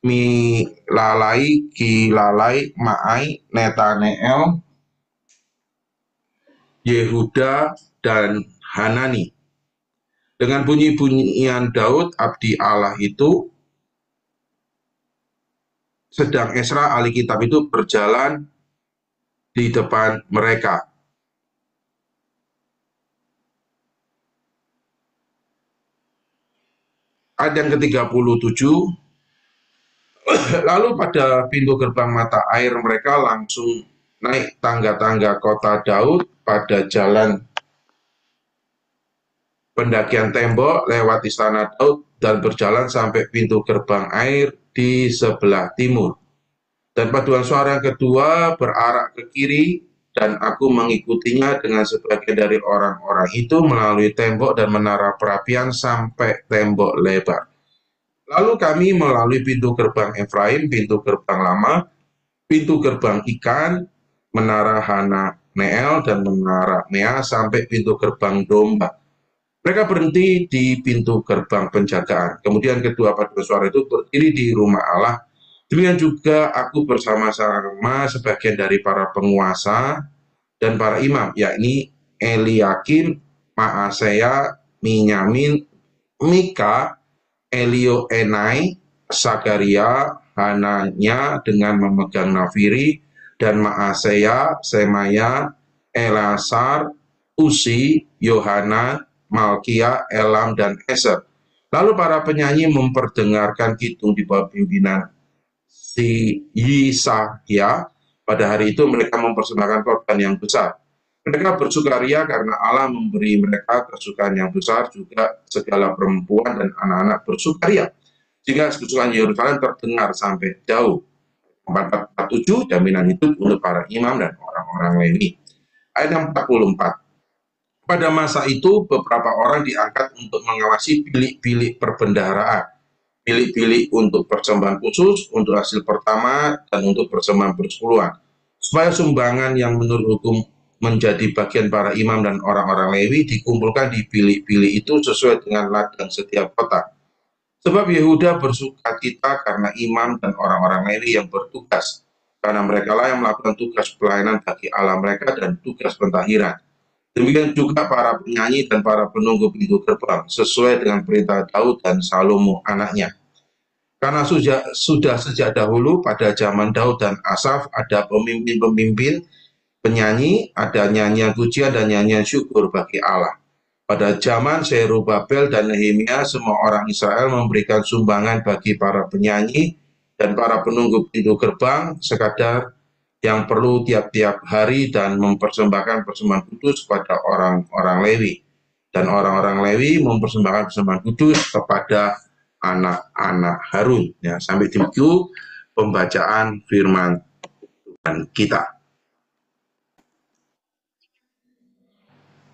Milalai, Kilalai, Maai, Netaneel, Yehuda, dan Hanani. Dengan bunyi-bunyian Daud, abdi Allah itu, sedang Esra ahli kitab itu berjalan di depan mereka. Ayat yang ke-37, lalu pada pintu gerbang mata air mereka langsung naik tangga-tangga kota Daud pada jalan pendakian tembok lewat istana Daud dan berjalan sampai pintu gerbang air di sebelah timur. Dan paduan suara yang kedua berarak ke kiri, dan aku mengikutinya dengan sebagian dari orang-orang itu melalui tembok dan menara perapian sampai tembok lebar. Lalu kami melalui pintu gerbang Efraim, pintu gerbang lama, pintu gerbang ikan, menara Hananeel, dan menara Mea sampai pintu gerbang domba. Mereka berhenti di pintu gerbang penjagaan. Kemudian kedua paduan suara itu berdiri di rumah Allah. Demikian juga aku bersama-sama sebagian dari para penguasa dan para imam, yakni Eliakim, Maaseya, Minyamin, Mika, Elioenai, Sakaria, Hananya dengan memegang nafiri, dan Maaseya, Semaya, Elasar, Usi, Yohanan, Malkia, Elam, dan Eser. Lalu para penyanyi memperdengarkan kidung di bawah pimpinan si Yisahya. Pada hari itu mereka mempersembahkan korban yang besar. Mereka bersukaria karena Allah memberi mereka kesukaan yang besar, juga segala perempuan dan anak-anak bersukaria. Sehingga kesukaan Yerusalem terdengar sampai jauh. 447, jaminan hidup untuk para imam dan orang-orang Lewi. Ayat yang 44. Pada masa itu, beberapa orang diangkat untuk mengawasi bilik-bilik perbendaharaan. Bilik-bilik untuk persembahan khusus, untuk hasil pertama, dan untuk persembahan persepuluhan. Supaya sumbangan yang menurut hukum menjadi bagian para imam dan orang-orang Lewi dikumpulkan di bilik-bilik itu sesuai dengan ladang setiap kota. Sebab Yehuda bersukacita karena imam dan orang-orang Lewi yang bertugas, karena mereka lah yang melakukan tugas pelayanan bagi Allah mereka dan tugas pentahiran. Demikian juga para penyanyi dan para penunggu pintu gerbang, sesuai dengan perintah Daud dan Salomo anaknya. Karena sudah sejak dahulu pada zaman Daud dan Asaf ada pemimpin-pemimpin penyanyi, ada nyanyian pujian dan nyanyian syukur bagi Allah. Pada zaman Zerubabel dan Nehemia, semua orang Israel memberikan sumbangan bagi para penyanyi dan para penunggu pintu gerbang sekadar yang perlu tiap-tiap hari dan mempersembahkan persembahan kudus kepada orang-orang Lewi. Dan orang-orang Lewi mempersembahkan persembahan kudus kepada anak-anak Harun. Ya, sampai di situ pembacaan firman Tuhan kita.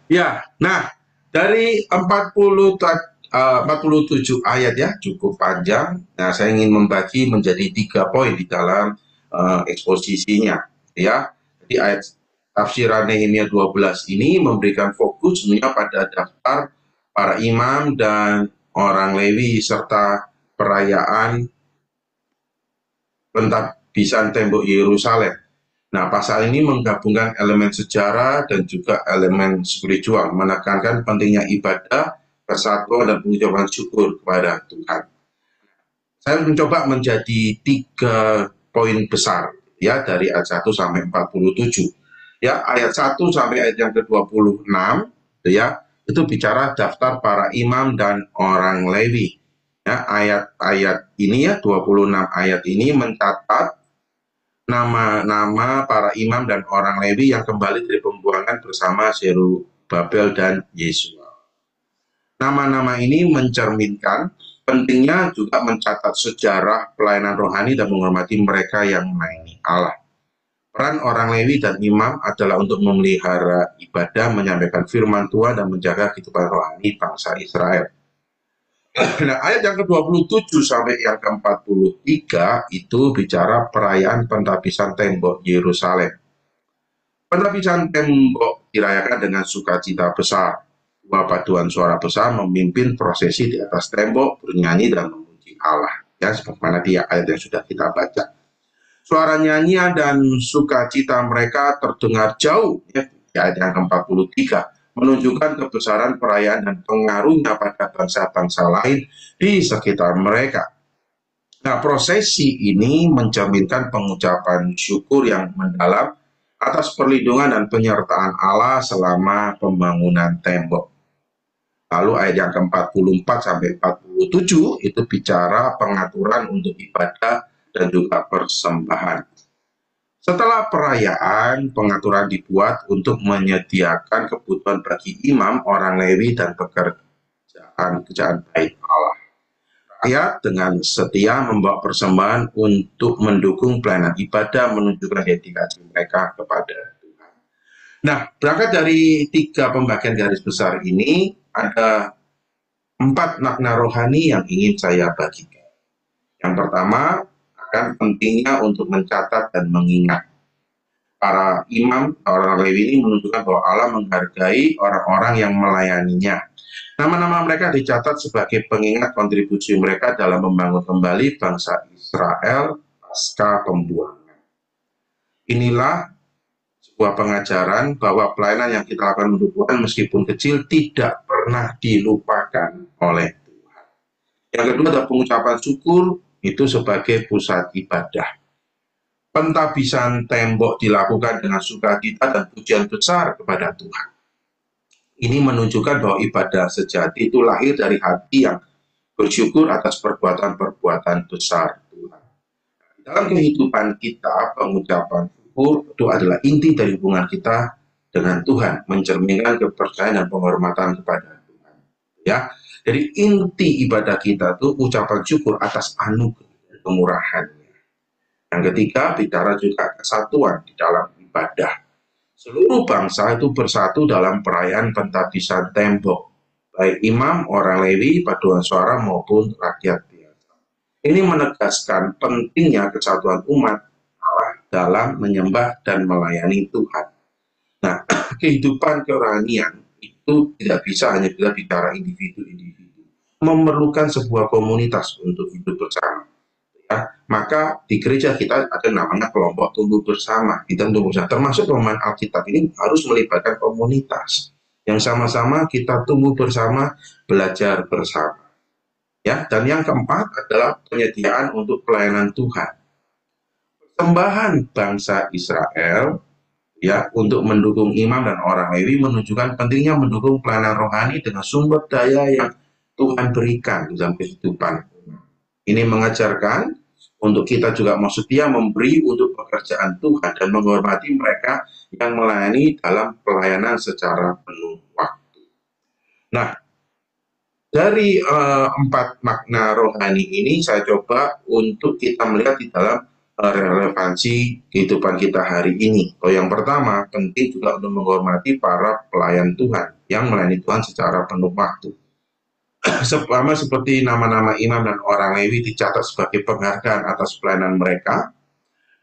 Ya, nah dari 47 ayat ya, cukup panjang. Nah, saya ingin membagi menjadi 3 poin di dalam eksposisinya. Ya, jadi ayat tafsiran Nehemia 12 ini memberikan fokus sebenarnya pada daftar para imam dan orang Lewi serta perayaan pentabisan tembok Yerusalem. Nah, pasal ini menggabungkan elemen sejarah dan juga elemen spiritual, menekankan pentingnya ibadah, persatuan, dan pengucapan syukur kepada Tuhan. Saya mencoba menjadi 3 poin besar ya dari ayat 1 sampai 47. Ya, ayat 1 sampai ayat yang ke-26 ya, itu bicara daftar para imam dan orang Lewi. Ya, ayat-ayat ini ya 26 ayat ini mencatat nama-nama para imam dan orang Lewi yang kembali dari pembuangan bersama Zerubabel dan Yesua. Nama-nama ini mencerminkan pentingnya juga mencatat sejarah pelayanan rohani dan menghormati mereka yang melayani Allah. Peran orang Lewi dan imam adalah untuk memelihara ibadah, menyampaikan firman Tuhan, dan menjaga kehidupan rohani bangsa Israel. Nah, ayat yang ke-27 sampai yang ke-43 itu bicara perayaan pentabisan tembok Yerusalem. Pentabisan tembok dirayakan dengan sukacita besar. Dua paduan suara besar memimpin prosesi di atas tembok, bernyanyi dan memuji Allah. Ya, sebagaimana di ayat yang sudah kita baca. Suara nyanyian dan sukacita mereka terdengar jauh, ya, di ayat yang ke-43, menunjukkan kebesaran perayaan dan pengaruhnya pada bangsa-bangsa lain di sekitar mereka. Nah, prosesi ini mencerminkan pengucapan syukur yang mendalam atas perlindungan dan penyertaan Allah selama pembangunan tembok. Lalu ayat yang ke-44 sampai 47 itu bicara pengaturan untuk ibadah dan juga persembahan. Setelah perayaan, pengaturan dibuat untuk menyediakan kebutuhan bagi imam, orang Lewi, dan pekerjaan bait Allah. Rakyat dengan setia membawa persembahan untuk mendukung pelayanan ibadah, menunjukkan dedikasi mereka kepada Tuhan. Nah, berangkat dari 3 pembagian garis besar ini, ada 4 makna rohani yang ingin saya bagikan. Yang pertama, akan pentingnya untuk mencatat dan mengingat. Para imam, orang Lewi ini menunjukkan bahwa Allah menghargai orang-orang yang melayaninya. Nama-nama mereka dicatat sebagai pengingat kontribusi mereka dalam membangun kembali bangsa Israel pasca pembuangan. Inilah sebuah pengajaran bahwa pelayanan yang kita lakukan untuk Tuhan meskipun kecil tidak pernah dilupakan oleh Tuhan. Yang kedua adalah pengucapan syukur itu sebagai pusat ibadah. Pentabisan tembok dilakukan dengan sukacita dan pujian besar kepada Tuhan. Ini menunjukkan bahwa ibadah sejati itu lahir dari hati yang bersyukur atas perbuatan-perbuatan besar Tuhan. Dalam kehidupan kita, pengucapan syukur itu adalah inti dari hubungan kita dengan Tuhan, mencerminkan kepercayaan dan penghormatan kepada Tuhan. Ya, jadi inti ibadah kita itu ucapan syukur atas anugerah dan kemurahan. Yang ketiga, bicara juga kesatuan di dalam ibadah. Seluruh bangsa itu bersatu dalam perayaan pentabisan tembok, baik imam, orang Lewi, paduan suara maupun rakyat biasa. Ini menegaskan pentingnya kesatuan umat Allah dalam menyembah dan melayani Tuhan. Nah, kehidupan kerohanian itu tidak bisa hanya bila bicara individu-individu, memerlukan sebuah komunitas untuk hidup bersama. Ya, maka di gereja kita ada namanya kelompok tumbuh bersama. Kita tumbuh bersama, termasuk pemahaman Alkitab ini harus melibatkan komunitas yang sama-sama kita tumbuh bersama, belajar bersama. Ya, dan yang keempat adalah penyediaan untuk pelayanan Tuhan. Persembahan bangsa Israel ya untuk mendukung imam dan orang Lewi menunjukkan pentingnya mendukung pelayanan rohani dengan sumber daya yang Tuhan berikan dalam kehidupan. Ini mengajarkan untuk kita juga mau setia memberi untuk pekerjaan Tuhan dan menghormati mereka yang melayani dalam pelayanan secara penuh waktu. Nah, dari 4 makna rohani ini saya coba untuk kita melihat di dalam relevansi kehidupan kita hari ini. Yang pertama, penting juga untuk menghormati para pelayan Tuhan yang melayani Tuhan secara penuh waktu. Sama seperti nama-nama imam dan orang Lewi dicatat sebagai penghargaan atas pelayanan mereka,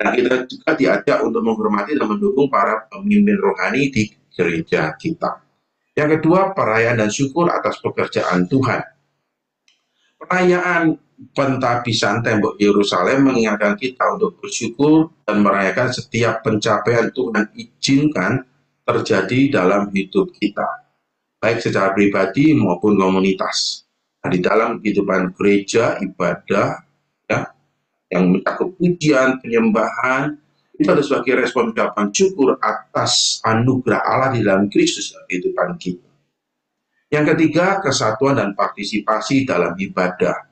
dan kita juga diajak untuk menghormati dan mendukung para pemimpin rohani di gereja kita. Yang kedua, perayaan dan syukur atas pekerjaan Tuhan. Perayaan pentabisan tembok Yerusalem mengingatkan kita untuk bersyukur dan merayakan setiap pencapaian Tuhan izinkan terjadi dalam hidup kita, baik secara pribadi maupun komunitas. Nah, di dalam kehidupan gereja, ibadah, ya, yang mencakup pujian, penyembahan, itu ada sebagai respon ucapan syukur atas anugerah Allah di dalam Kristus dalam kehidupan kita. Yang ketiga, kesatuan dan partisipasi dalam ibadah.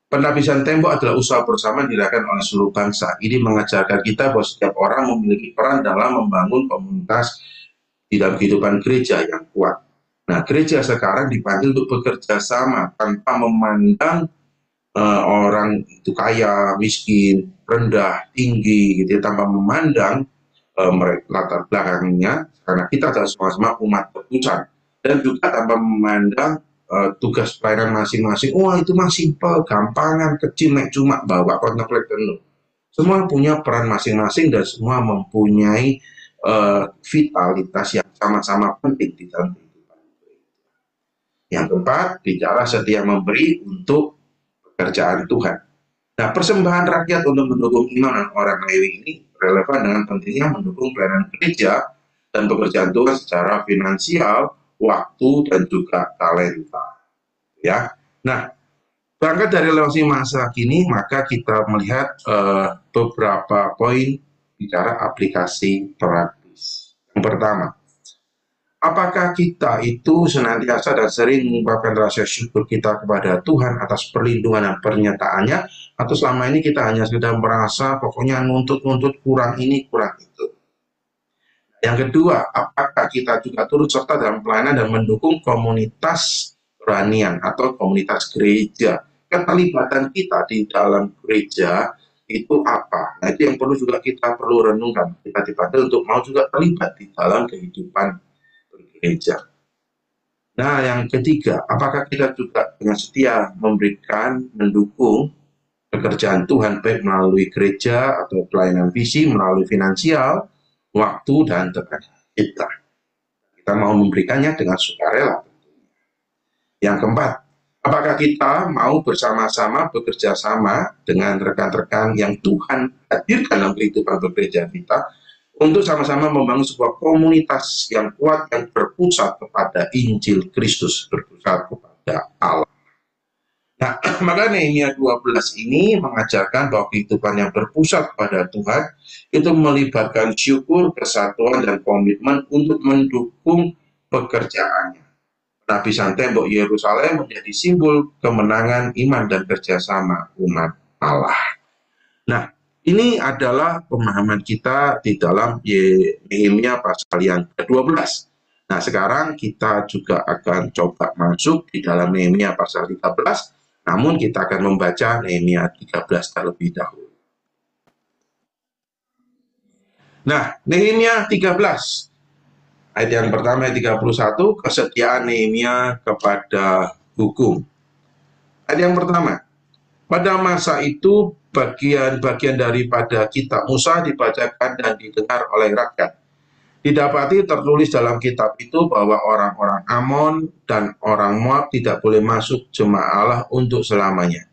Pentabisan tembok adalah usaha bersama yang dilakukan oleh seluruh bangsa. Ini mengajarkan kita bahwa setiap orang memiliki peran dalam membangun komunitas di dalam kehidupan gereja yang kuat. Nah, gereja sekarang dipanggil untuk bekerja sama tanpa memandang orang itu kaya, miskin, rendah, tinggi, gitu, tanpa memandang latar belakangnya, karena kita adalah sama-sama umat terpucat, dan juga tanpa memandang tugas pelayanan masing-masing. Wah, itu mah simpel, gampangan, kecil, nek cuma bawa kontemplate penuh. Semua punya peran masing-masing dan semua mempunyai vitalitas yang sama-sama penting di dalam kehidupan. Yang keempat, bicara setia memberi untuk pekerjaan Tuhan. Nah, persembahan rakyat untuk mendukung imam dan orang Lewi ini relevan dengan pentingnya mendukung pelayanan gereja dan pekerjaan Tuhan secara finansial, waktu, dan juga talenta. Ya, nah, berangkat dari relevansi masa kini, maka kita melihat beberapa poin bicara aplikasi praktis. Yang pertama, Apakah kita itu senantiasa dan sering mengungkapkan rasa syukur kita kepada Tuhan atas perlindungan dan penyertaannya, atau selama ini kita hanya sedang merasa pokoknya nuntut-nuntut kurang ini, kurang itu? Yang kedua, apakah kita juga turut serta dalam pelayanan dan mendukung komunitas kerohanian atau komunitas gereja? Keterlibatan kita di dalam gereja itu apa? Nah, itu yang perlu juga kita perlu renungkan. Kita dipanggil untuk mau juga terlibat di dalam kehidupan gereja. Nah, yang ketiga, apakah kita juga dengan setia memberikan, mendukung pekerjaan Tuhan baik melalui gereja atau pelayanan visi, melalui finansial, waktu, dan tenaga kita. Kita mau memberikannya dengan sukarela. Yang keempat, apakah kita mau bersama-sama bekerja sama dengan rekan-rekan yang Tuhan hadirkan dalam kehidupan bekerja kita untuk sama-sama membangun sebuah komunitas yang kuat yang berpusat kepada Injil Kristus, berpusat kepada Allah. Nah, maka Nehemia 12 ini mengajarkan bahwa kehidupan yang berpusat pada Tuhan itu melibatkan syukur, kesatuan, dan komitmen untuk mendukung pekerjaannya. Penapisan tembok Yerusalem menjadi simbol kemenangan iman dan kerjasama umat Allah. Nah, ini adalah pemahaman kita di dalam Nehemia pasal yang ke-12. Nah, sekarang kita juga akan coba masuk di dalam Nehemia pasal 13, namun kita akan membaca Nehemia 13 terlebih dahulu. Nah, Nehemia 13. Ayat yang pertama, ayat 31, kesetiaan Nehemia kepada hukum. Ayat yang pertama, pada masa itu bagian-bagian daripada kitab Musa dibacakan dan didengar oleh rakyat. Didapati tertulis dalam kitab itu bahwa orang-orang Amon dan orang Moab tidak boleh masuk jemaah Allah untuk selamanya.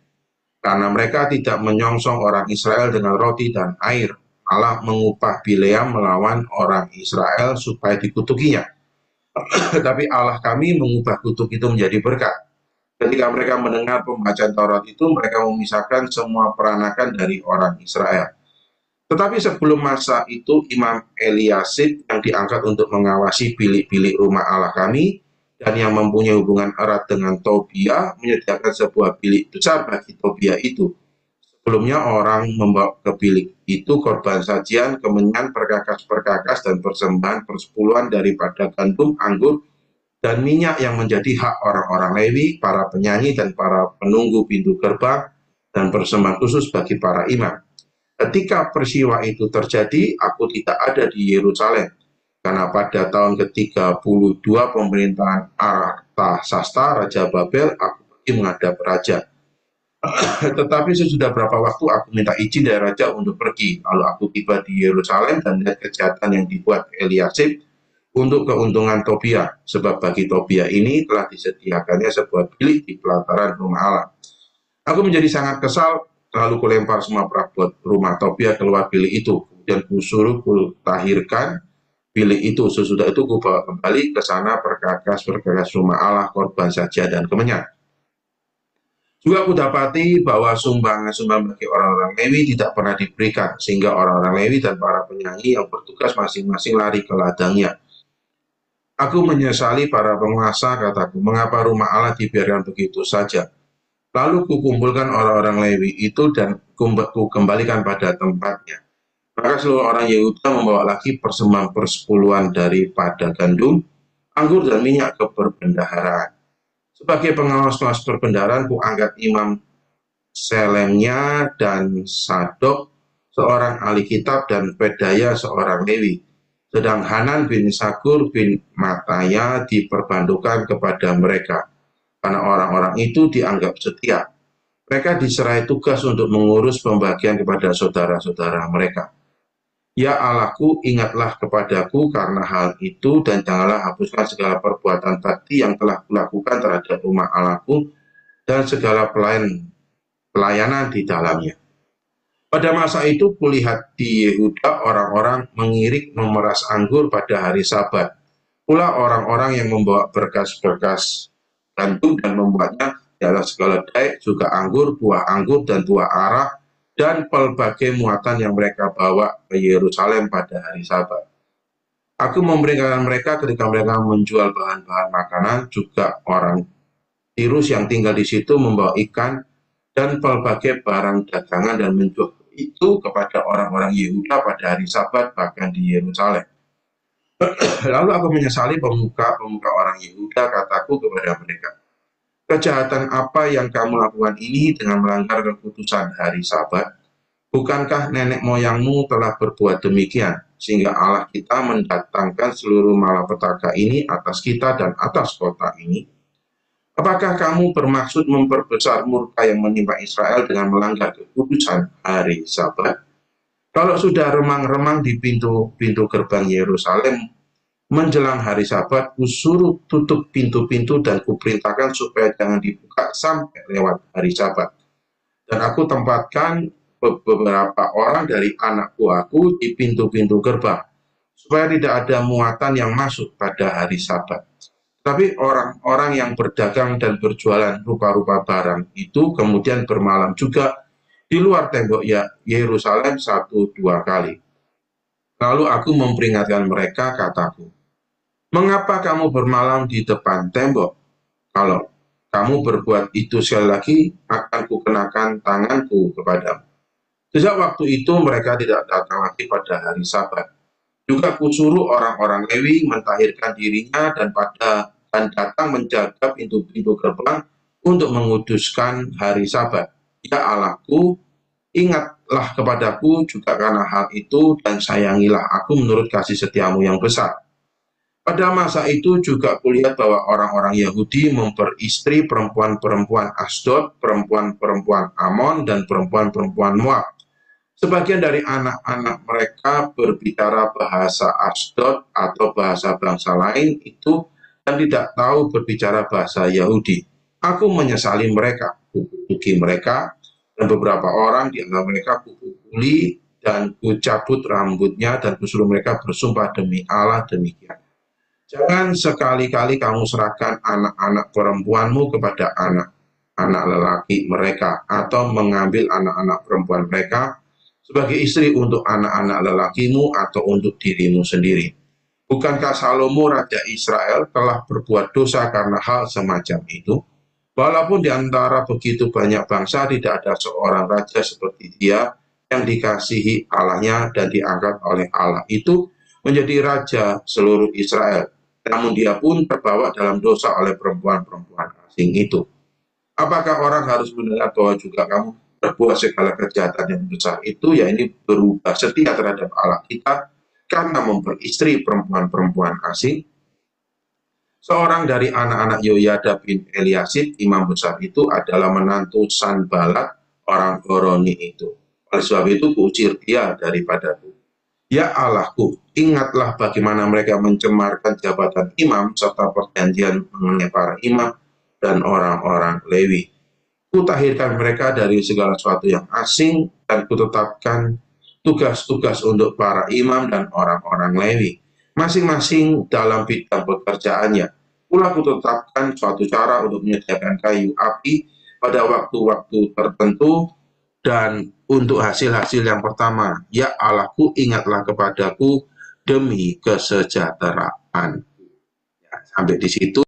Karena mereka tidak menyongsong orang Israel dengan roti dan air. Allah mengupah Bileam melawan orang Israel supaya dikutukinya. Tetapi Allah kami mengubah kutuk itu menjadi berkat. Ketika mereka mendengar pembacaan Taurat itu, mereka memisahkan semua peranakan dari orang Israel. Tetapi sebelum masa itu, Imam Eliasib yang diangkat untuk mengawasi bilik-bilik rumah Allah kami, dan yang mempunyai hubungan erat dengan Tobia, menyediakan sebuah bilik besar bagi Tobia itu. Sebelumnya orang membawa ke bilik itu korban sajian, kemenyan, perkakas-perkakas, dan persembahan persepuluhan daripada gandum, anggur, dan minyak yang menjadi hak orang-orang Lewi, para penyanyi, dan para penunggu pintu gerbang, dan persembahan khusus bagi para imam. Ketika peristiwa itu terjadi, aku tidak ada di Yerusalem, karena pada tahun ke-32 pemerintahan Artasasta, Raja Babel, aku pergi menghadap raja. Tetapi sesudah berapa waktu aku minta izin dari raja untuk pergi. Lalu aku tiba di Yerusalem dan lihat kejahatan yang dibuat Eliasib untuk keuntungan Tobia, sebab bagi Tobia ini telah disediakannya sebuah bilik di pelataran rumah Allah. Aku menjadi sangat kesal, lalu kulempar semua perabot rumah Tobia keluar bilik itu. Kemudian kusuruh kutahirkan bilik itu. Sesudah itu kubawa kembali ke sana perkakas-perkakas rumah Allah, korban sajian dan kemenyan. Juga kudapati bahwa sumbangan-sumbangan bagi orang-orang Lewi tidak pernah diberikan, sehingga orang-orang Lewi dan para penyanyi yang bertugas masing-masing lari ke ladangnya. Aku menyesali para penguasa, kataku, mengapa rumah Allah dibiarkan begitu saja. Lalu kukumpulkan orang-orang Lewi itu dan kukembalikan pada tempatnya. Maka seluruh orang Yehuda membawa lagi persembahan persepuluhan daripada gandum, anggur, dan minyak ke perbendaharaan. Sebagai pengawas-pengawas perbendaharaan, kuangkat Imam Selemnya dan Sadok, seorang ahli kitab, dan Pedaya, seorang Lewi. Sedang Hanan bin Sakur bin Mataya diperbantukan kepada mereka. Karena orang-orang itu dianggap setia. Mereka diserai tugas untuk mengurus pembagian kepada saudara-saudara mereka. Ya Allahku, ingatlah kepadaku karena hal itu, dan janganlah hapuskan segala perbuatan bakti yang telah kulakukan terhadap rumah Allahku dan segala pelayanan di dalamnya. Pada masa itu kulihat di Yehuda orang-orang mengirik memeras anggur pada hari Sabat. Pula orang-orang yang membawa berkas-berkas gandum dan membuatnya adalah segala daik, juga anggur, buah anggur, dan buah arah, dan pelbagai muatan yang mereka bawa ke Yerusalem pada hari Sabat. Aku memperingatkan mereka ketika mereka menjual bahan-bahan makanan, juga orang Tirus yang tinggal di situ membawa ikan dan berbagai barang dagangan dan menjual itu kepada orang-orang Yehuda pada hari Sabat, bahkan di Yerusalem. Lalu aku menyesali pemuka-pemuka orang Yehuda, kataku kepada mereka, kejahatan apa yang kamu lakukan ini dengan melanggar keputusan hari Sabat? Bukankah nenek moyangmu telah berbuat demikian, sehingga Allah kita mendatangkan seluruh malapetaka ini atas kita dan atas kota ini? Apakah kamu bermaksud memperbesar murka yang menimpa Israel dengan melanggar keputusan hari Sabat? Kalau sudah remang-remang di pintu-pintu gerbang Yerusalem menjelang hari Sabat, kusuruh tutup pintu-pintu dan kuperintahkan supaya jangan dibuka sampai lewat hari Sabat. Dan aku tempatkan beberapa orang dari anak buahku di pintu-pintu gerbang, supaya tidak ada muatan yang masuk pada hari Sabat. Tapi orang-orang yang berdagang dan berjualan rupa-rupa barang itu kemudian bermalam juga di luar tembok Yerusalem 1-2 kali. Lalu aku memperingatkan mereka, kataku, mengapa kamu bermalam di depan tembok? Kalau kamu berbuat itu sekali lagi, akan kukenakan tanganku kepadamu. Sejak waktu itu mereka tidak datang lagi pada hari Sabat. Juga kusuruh orang-orang Lewi mentahirkan dirinya dan datang menjaga pintu-pintu gerbang untuk menguduskan hari Sabat. Ya Allahku, ingatlah kepadaku juga karena hal itu dan sayangilah aku menurut kasih setiamu yang besar. Pada masa itu juga kulihat bahwa orang-orang Yahudi memperistri perempuan-perempuan Asdod, perempuan-perempuan Amon, dan perempuan-perempuan Moab. Sebagian dari anak-anak mereka berbicara bahasa Asdod atau bahasa bangsa lain itu dan tidak tahu berbicara bahasa Yahudi. Aku menyesali mereka, kukutuki mereka, dan beberapa orang di antara mereka kukuli dan kucabut rambutnya dan kusuruh mereka bersumpah demi Allah demikian. Jangan sekali-kali kamu serahkan anak-anak perempuanmu kepada anak-anak lelaki mereka atau mengambil anak-anak perempuan mereka sebagai istri untuk anak-anak lelakimu atau untuk dirimu sendiri. Bukankah Salomo Raja Israel telah berbuat dosa karena hal semacam itu? Walaupun di antara begitu banyak bangsa tidak ada seorang raja seperti dia yang dikasihi Allahnya dan diangkat oleh Allah itu menjadi raja seluruh Israel. Namun dia pun terbawa dalam dosa oleh perempuan-perempuan asing itu. Apakah orang harus mendengar bahwa juga kamu berbuat segala kejahatan yang besar itu, ya ini berubah setia terhadap Allah kita karena memperistri perempuan-perempuan asing? Seorang dari anak-anak Yoyada bin Eliasib, imam besar itu adalah menantu Sanbalat, orang Horoni itu. Oleh sebab itu kuusir dia daripadaku. Ya Allahku, ingatlah bagaimana mereka mencemarkan jabatan imam serta perjanjian mengenai para imam dan orang-orang Lewi. Kutahirkan mereka dari segala sesuatu yang asing dan kutetapkan tugas-tugas untuk para imam dan orang-orang Lewi, masing-masing dalam bidang pekerjaannya. Pula kutetapkan suatu cara untuk menyediakan kayu api pada waktu-waktu tertentu dan untuk hasil-hasil yang pertama. Ya Allahku, ingatlah kepadaku demi kesejahteraan. Ya, sampai di situ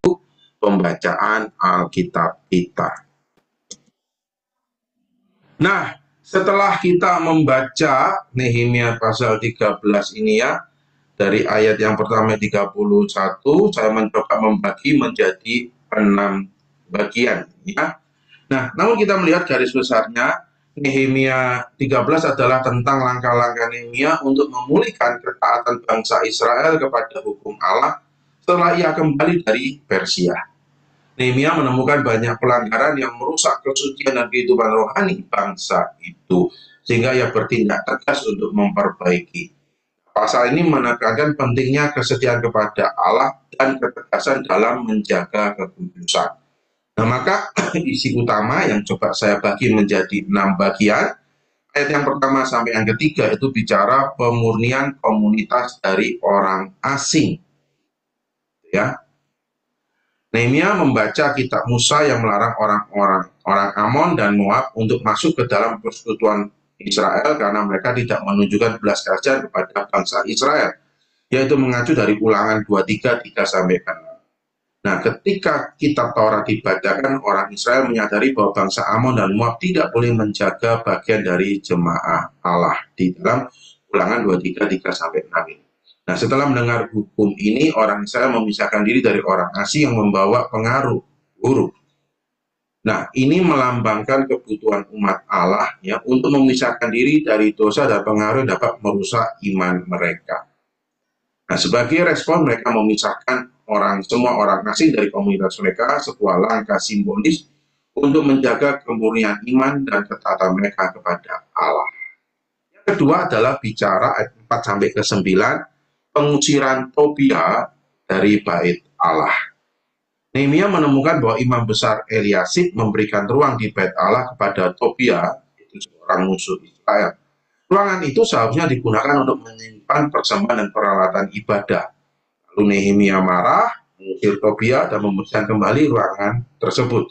pembacaan Alkitab kita. Nah, setelah kita membaca Nehemia pasal 13 ini ya, dari ayat yang pertama 31, saya mencoba membagi menjadi 6 bagian ya. Nah, namun kita melihat garis besarnya, Nehemia 13 adalah tentang langkah-langkah Nehemia untuk memulihkan ketaatan bangsa Israel kepada hukum Allah setelah ia kembali dari Persia. Nehemia menemukan banyak pelanggaran yang merusak kesucian dan kehidupan rohani bangsa itu, sehingga ia bertindak tegas untuk memperbaiki. Pasal ini menekankan pentingnya kesetiaan kepada Allah dan ketegasan dalam menjaga kekudusan. Nah, maka isi utama yang coba saya bagi menjadi 6 bagian. Ayat yang pertama sampai yang ketiga itu bicara pemurnian komunitas dari orang asing. Ya. Nehemia membaca kitab Musa yang melarang orang Amon dan Moab untuk masuk ke dalam persekutuan Israel karena mereka tidak menunjukkan belas kasihan kepada bangsa Israel. yaitu mengacu dari Ulangan 23, 3-6. Nah, ketika kitab Taurat dibacakan, orang Israel menyadari bahwa bangsa Amon dan Moab tidak boleh menjaga bagian dari jemaah Allah di dalam Ulangan 23, 3-6 ini. Nah, setelah mendengar hukum ini, orang Israel memisahkan diri dari orang asing yang membawa pengaruh buruk. Nah, ini melambangkan kebutuhan umat Allah ya untuk memisahkan diri dari dosa dan pengaruh yang dapat merusak iman mereka. Nah, sebagai respon mereka memisahkan semua orang asing dari komunitas mereka, sebuah langkah simbolis untuk menjaga kemurnian iman dan ketaatan mereka kepada Allah. Yang kedua adalah bicara ayat 4-9, pengusiran Tobia dari bait Allah. Nehemia menemukan bahwa imam besar Eliasib memberikan ruang di bait Allah kepada Tobia, itu seorang musuh Israel. Ruangan itu seharusnya digunakan untuk menyimpan persembahan dan peralatan ibadah. Lalu Nehemia marah, mengusir Tobia dan membersihkan kembali ruangan tersebut.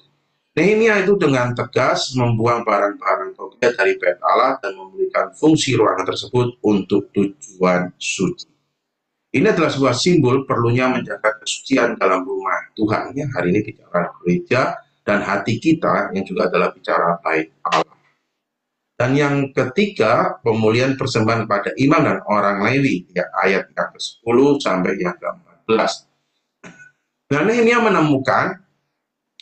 Nehemia itu dengan tegas membuang barang-barang Tobia dari bait Allah dan memberikan fungsi ruangan tersebut untuk tujuan suci. Ini adalah sebuah simbol perlunya menjaga kesucian dalam rumah Tuhan. Ya, hari ini bicara gereja dan hati kita yang juga adalah bicara bait Allah. Dan yang ketiga, pemulihan persembahan kepada imam dan orang Lewi, ya, ayat yang ke-10 sampai yang ke-14. Dan Nehemia menemukan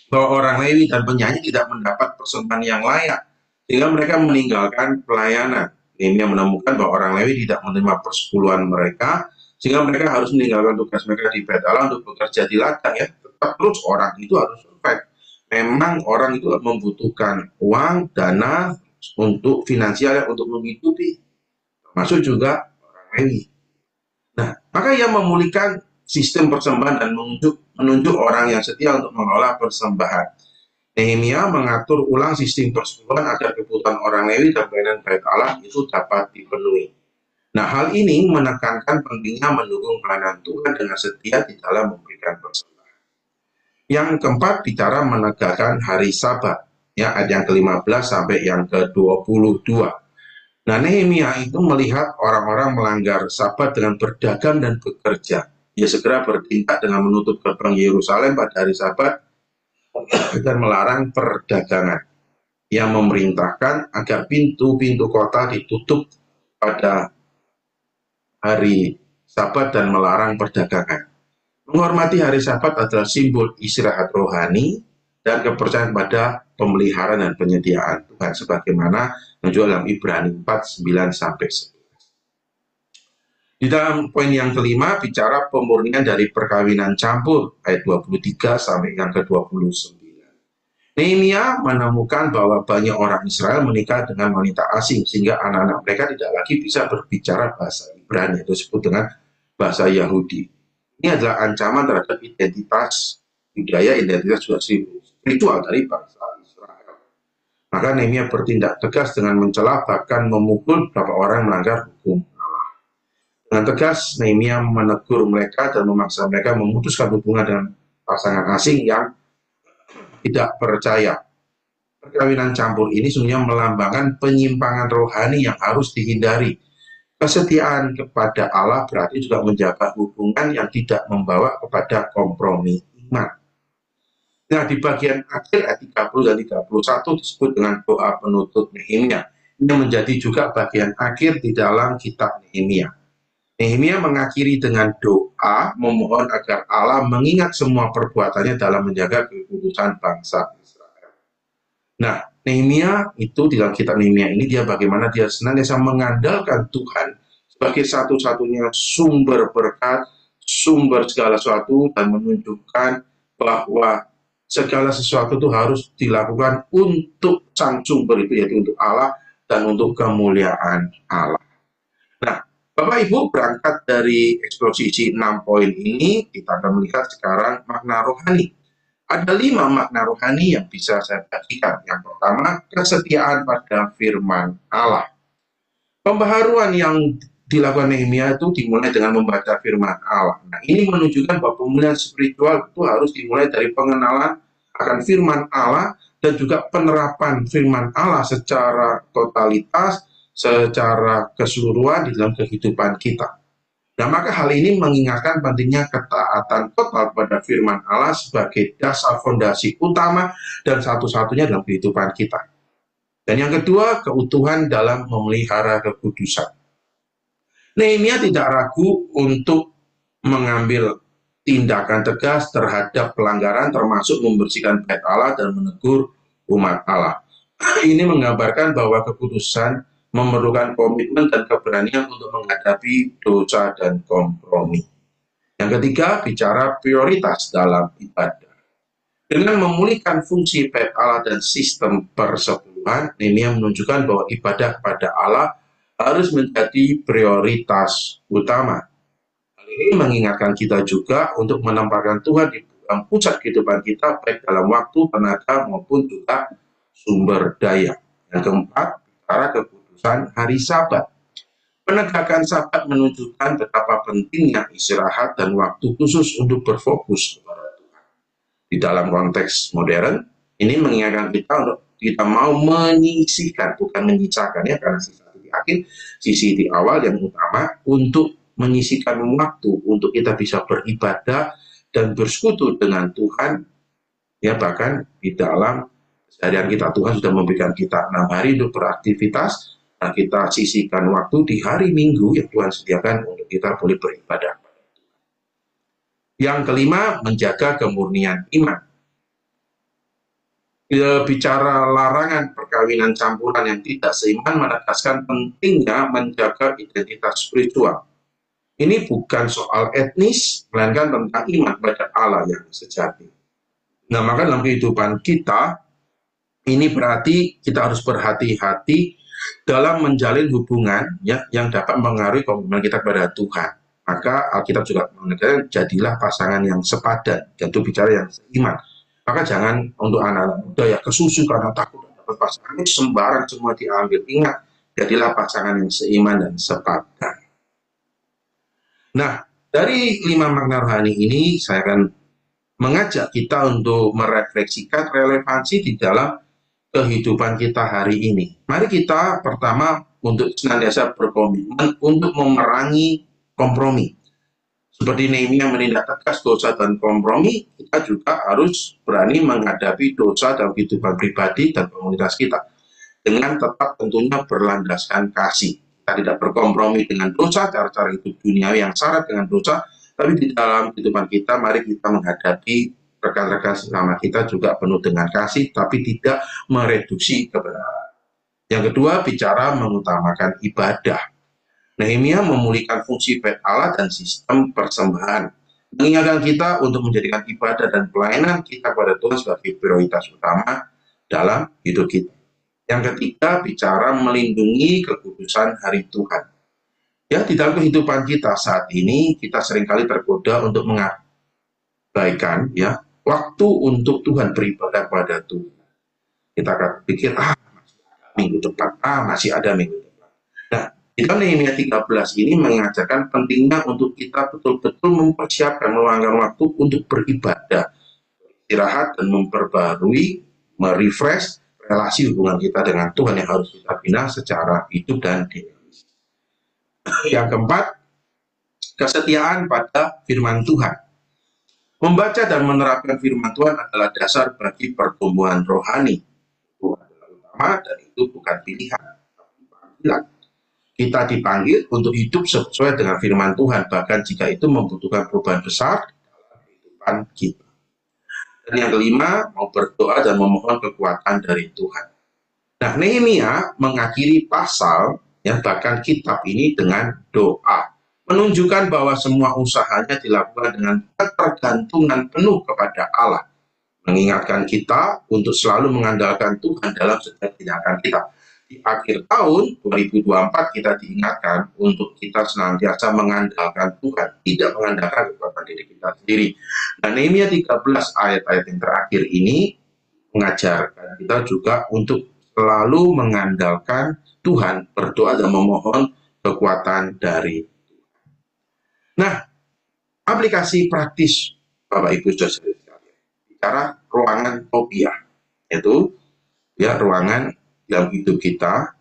bahwa orang Lewi dan penyanyi tidak mendapat persembahan yang layak, sehingga mereka meninggalkan pelayanan. Nehemia menemukan bahwa orang Lewi tidak menerima persepuluhan mereka, sehingga mereka harus meninggalkan tugas mereka di bait Allah untuk bekerja di ladang. Ya, tetap terus orang itu harus survive. Memang orang itu membutuhkan uang, dana untuk finansial untuk menghidupi, termasuk juga orang Lewi. Nah, maka ia memulihkan sistem persembahan dan menunjuk orang yang setia untuk mengelola persembahan. Nehemia mengatur ulang sistem persepuluhan agar kebutuhan orang Lewi dan pelayanan bait Allah itu dapat dipenuhi. Nah, hal ini menekankan pentingnya mendukung pelayanan Tuhan dengan setia di dalam memberikan persembahan. Yang keempat, bicara menegakkan hari Sabat, ya, ayat yang ke-15 sampai yang ke-22. Nah, Nehemia itu melihat orang-orang melanggar Sabat dengan berdagang dan bekerja. Ia segera bertindak dengan menutup gerbang Yerusalem pada hari Sabat dan melarang perdagangan. Ia memerintahkan agar pintu-pintu kota ditutup pada hari Sabat dan melarang perdagangan. Menghormati hari Sabat adalah simbol istirahat rohani dan kepercayaan pada pemeliharaan dan penyediaan Tuhan, sebagaimana menjual dalam Ibrani 4:9-11. Di dalam poin yang kelima, bicara pemurnian dari perkawinan campur, ayat 23 sampai yang ke-29. Nehemia menemukan bahwa banyak orang Israel menikah dengan wanita asing, sehingga anak-anak mereka tidak lagi bisa berbicara bahasa Ibrani, itu disebut dengan bahasa Yahudi. Ini adalah ancaman terhadap identitas budaya, identitas juga spiritual dari bangsa Israel. Maka Nehemia bertindak tegas dengan mencela, bahkan memukul beberapa orang melanggar hukum Allah. Dengan tegas, Nehemia menegur mereka dan memaksa mereka memutuskan hubungan dengan pasangan asing yang tidak percaya. Perkawinan campur ini sebenarnya melambangkan penyimpangan rohani yang harus dihindari. Kesetiaan kepada Allah berarti juga menjaga hubungan yang tidak membawa kepada kompromi iman. Nah, di bagian akhir ayat 30 dan 31 disebut dengan doa penutup Nehemia. Ini menjadi juga bagian akhir di dalam kitab Nehemia. Nehemia mengakhiri dengan doa memohon agar Allah mengingat semua perbuatannya dalam menjaga kekudusan bangsa Israel. Nah, Nehemia itu di dalam kitab Nehemia ini dia bagaimana dia senantiasa mengandalkan Tuhan sebagai satu-satunya sumber berkat, sumber segala sesuatu, dan menunjukkan bahwa segala sesuatu itu harus dilakukan untuk sang sumber itu, yaitu untuk Allah dan untuk kemuliaan Allah. Nah, Bapak Ibu, berangkat dari eksposisi 6 poin ini, kita akan melihat sekarang makna rohani. Ada 5 makna rohani yang bisa saya bagikan. Yang pertama, kesetiaan pada firman Allah. Pembaharuan yang dilakukan Nehemia itu dimulai dengan membaca firman Allah. Nah, ini menunjukkan bahwa pemulihan spiritual itu harus dimulai dari pengenalan akan firman Allah dan juga penerapan firman Allah secara totalitas, secara keseluruhan di dalam kehidupan kita. Nah, maka hal ini mengingatkan pentingnya ketaatan total pada firman Allah sebagai dasar fondasi utama dan satu-satunya dalam kehidupan kita. Dan yang kedua, keutuhan dalam memelihara kekudusan. Nehemia tidak ragu untuk mengambil tindakan tegas terhadap pelanggaran termasuk membersihkan bait Allah dan menegur umat Allah. Ini menggambarkan bahwa kekudusan memerlukan komitmen dan keberanian untuk menghadapi dosa dan kompromi. Yang ketiga, bicara prioritas dalam ibadah. Dengan memulihkan fungsi bait Allah dan sistem persepuluhan, ini yang menunjukkan bahwa ibadah kepada Allah harus menjadi prioritas utama. Hal ini mengingatkan kita juga untuk menempatkan Tuhan di dalam pusat kehidupan kita, baik dalam waktu, tenaga, maupun juga sumber daya. Yang keempat, bicara keputusan hari Sabat. Penegakan Sabat menunjukkan betapa pentingnya istirahat dan waktu khusus untuk berfokus kepada Tuhan. Di dalam konteks modern, ini mengingatkan kita untuk kita mau menyisihkan, bukan menyisakan ya, karena sisa di akhir, sisi di awal yang utama untuk menyisihkan waktu untuk kita bisa beribadah dan bersekutu dengan Tuhan, ya bahkan di dalam keseharian kita. Tuhan sudah memberikan kita 6 hari untuk beraktivitas, nah kita sisihkan waktu di hari Minggu yang Tuhan sediakan untuk kita boleh beribadah. Yang kelima, menjaga kemurnian iman. Bicara larangan perkawinan campuran yang tidak seiman menegaskan pentingnya menjaga identitas spiritual. Ini bukan soal etnis, melainkan tentang iman pada Allah yang sejati. Nah, maka dalam kehidupan kita, ini berarti kita harus berhati-hati dalam menjalin hubungan ya, yang dapat mengaruhi komitmen kita kepada Tuhan. Maka Alkitab juga mengatakan, jadilah pasangan yang sepadan, yaitu bicara yang seiman. Maka jangan untuk anak-anak muda ya kesusu karena takut dapat pasangan, sembarang semua diambil. Ingat, jadilah pasangan yang seiman dan sepadan. Nah, dari 5 makna rohani ini, saya akan mengajak kita untuk merefleksikan relevansi di dalam kehidupan kita hari ini. Mari kita pertama untuk senantiasa berkomitmen untuk memerangi kompromi. Seperti Nehemia menindak tegas dosa dan kompromi, kita juga harus berani menghadapi dosa dalam kehidupan pribadi dan komunitas kita. Dengan tetap tentunya berlandaskan kasih. Kita tidak berkompromi dengan dosa, cara-cara hidup duniawi yang syarat dengan dosa, tapi di dalam kehidupan kita, mari kita menghadapi rekan-rekan sesama kita juga penuh dengan kasih, tapi tidak mereduksi kebenaran. Yang kedua, bicara mengutamakan ibadah. Nehemia memulihkan fungsi bait Allah dan sistem persembahan, mengingatkan kita untuk menjadikan ibadah dan pelayanan kita kepada Tuhan sebagai prioritas utama dalam hidup kita. Yang ketiga, bicara melindungi kekudusan hari Tuhan. Ya, di dalam kehidupan kita saat ini, kita seringkali tergoda untuk mengabaikan ya waktu untuk Tuhan beribadah kepada Tuhan. Kita akan pikir, minggu depan, masih ada minggu depan. Nah, di dalam Nehemia 13 ini mengajarkan pentingnya untuk kita betul-betul mempersiapkan, meluangkan waktu untuk beribadah, istirahat dan memperbarui, merefresh relasi hubungan kita dengan Tuhan yang harus kita bina secara hidup dan dinamis. Yang keempat, kesetiaan pada firman Tuhan. Membaca dan menerapkan firman Tuhan adalah dasar bagi pertumbuhan rohani. Itu adalah utama dan itu bukan pilihan, tapi panggilan. Kita dipanggil untuk hidup sesuai dengan firman Tuhan, bahkan jika itu membutuhkan perubahan besar dalam kehidupan kita. Dan yang kelima, mau berdoa dan memohon kekuatan dari Tuhan. Nah, Nehemia mengakhiri pasal yang bahkan kitab ini dengan doa, menunjukkan bahwa semua usahanya dilakukan dengan ketergantungan penuh kepada Allah, mengingatkan kita untuk selalu mengandalkan Tuhan dalam setiap tindakan kita. Di akhir tahun 2024 kita diingatkan untuk kita senantiasa mengandalkan Tuhan, tidak mengandalkan kekuatan diri kita sendiri. Dan Nehemia 13 ayat-ayat yang terakhir ini mengajarkan kita juga untuk selalu mengandalkan Tuhan, berdoa dan memohon kekuatan dari Tuhan. Nah, aplikasi praktis Bapak Ibu Saudara sekalian, bicara ruangan topia, yaitu ya ruangan dalam hidup kita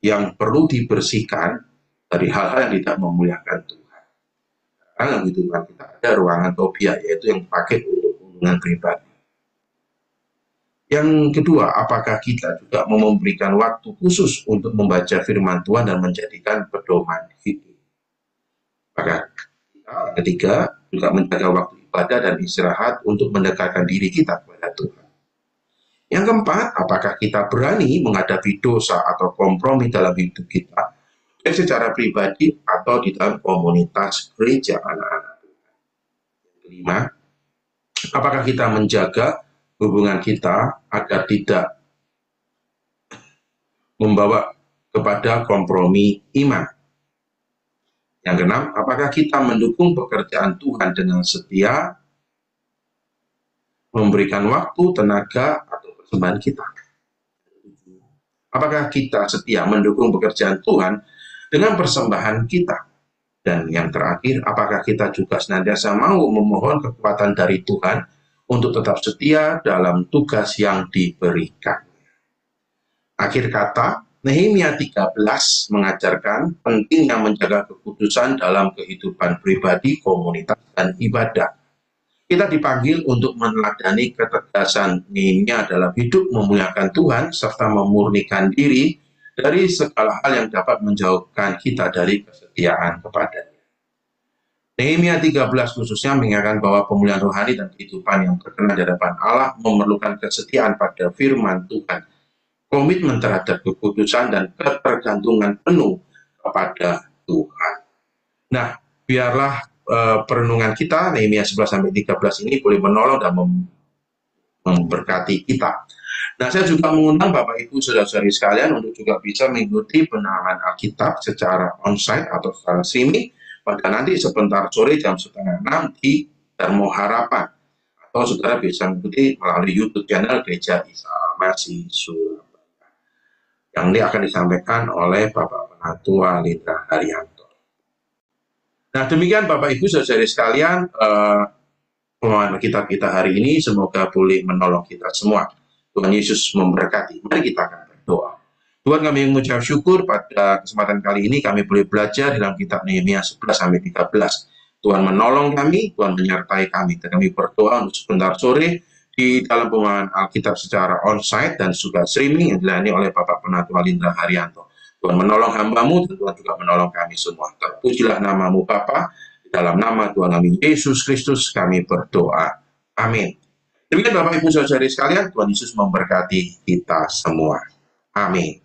yang perlu dibersihkan dari hal-hal yang tidak memuliakan Tuhan. dalam kehidupan kita ada ruangan tobia, yaitu yang dipakai untuk hubungan pribadi. Yang kedua, apakah kita juga memberikan waktu khusus untuk membaca firman Tuhan dan menjadikan pedoman hidup? Apakah kita, yang ketiga, juga menjaga waktu ibadah dan istirahat untuk mendekatkan diri kita kepada Tuhan? Yang keempat, apakah kita berani menghadapi dosa atau kompromi dalam hidup kita, baik secara pribadi atau di dalam komunitas gereja anak-anak Tuhan? Yang kelima, apakah kita menjaga hubungan kita agar tidak membawa kepada kompromi iman? Yang keenam, apakah kita mendukung pekerjaan Tuhan dengan setia, memberikan waktu, tenaga, atau persembahan kita? Apakah kita setia mendukung pekerjaan Tuhan dengan persembahan kita? Dan yang terakhir, apakah kita juga senantiasa mau memohon kekuatan dari Tuhan untuk tetap setia dalam tugas yang diberikan? Akhir kata, Nehemia 13 mengajarkan pentingnya menjaga kekudusan dalam kehidupan pribadi, komunitas, dan ibadah. Kita dipanggil untuk meneladani ketegasan Nehemia dalam hidup memuliakan Tuhan serta memurnikan diri dari segala hal yang dapat menjauhkan kita dari kesetiaan kepadanya. Nehemia 13 khususnya mengingatkan bahwa pemulihan rohani dan kehidupan yang terkenal di hadapan Allah memerlukan kesetiaan pada firman Tuhan, komitmen terhadap kekudusan dan ketergantungan penuh kepada Tuhan. Nah, biarlah perenungan kita Nehemia 11-13 ini boleh menolong dan memberkati kita. Nah, saya juga mengundang Bapak Ibu saudara-saudari sekalian untuk juga bisa mengikuti penamaan Alkitab secara onsite atau secara streaming pada nanti sebentar sore jam 5:30 di Darmo Harapan, atau saudara bisa mengikuti melalui YouTube channel Gereja Salmasi Surabaya yang ini akan disampaikan oleh Bapak Penatua Lindra Haryanto. Nah, demikian Bapak Ibu saudara sekalian, pemahaman kita hari ini semoga boleh menolong kita semua. Tuhan Yesus memberkati. Mari kita akan berdoa. Tuhan, kami mengucap syukur pada kesempatan kali ini kami boleh belajar dalam kitab Nehemia 11-13. Tuhan menolong kami, Tuhan menyertai kami. Dan kami berdoa untuk sebentar sore di dalam pemahaman Alkitab secara onsite dan juga streaming yang dilayani oleh Bapak Penatua Lindra Haryanto. Tuhan menolong hamba-Mu dan Tuhan juga menolong kami semua. Terpujilah nama-Mu Bapa, di dalam nama Tuhan kami Yesus Kristus kami berdoa. Amin. Demikian Bapak Ibu saudara sekalian, Tuhan Yesus memberkati kita semua. Amin.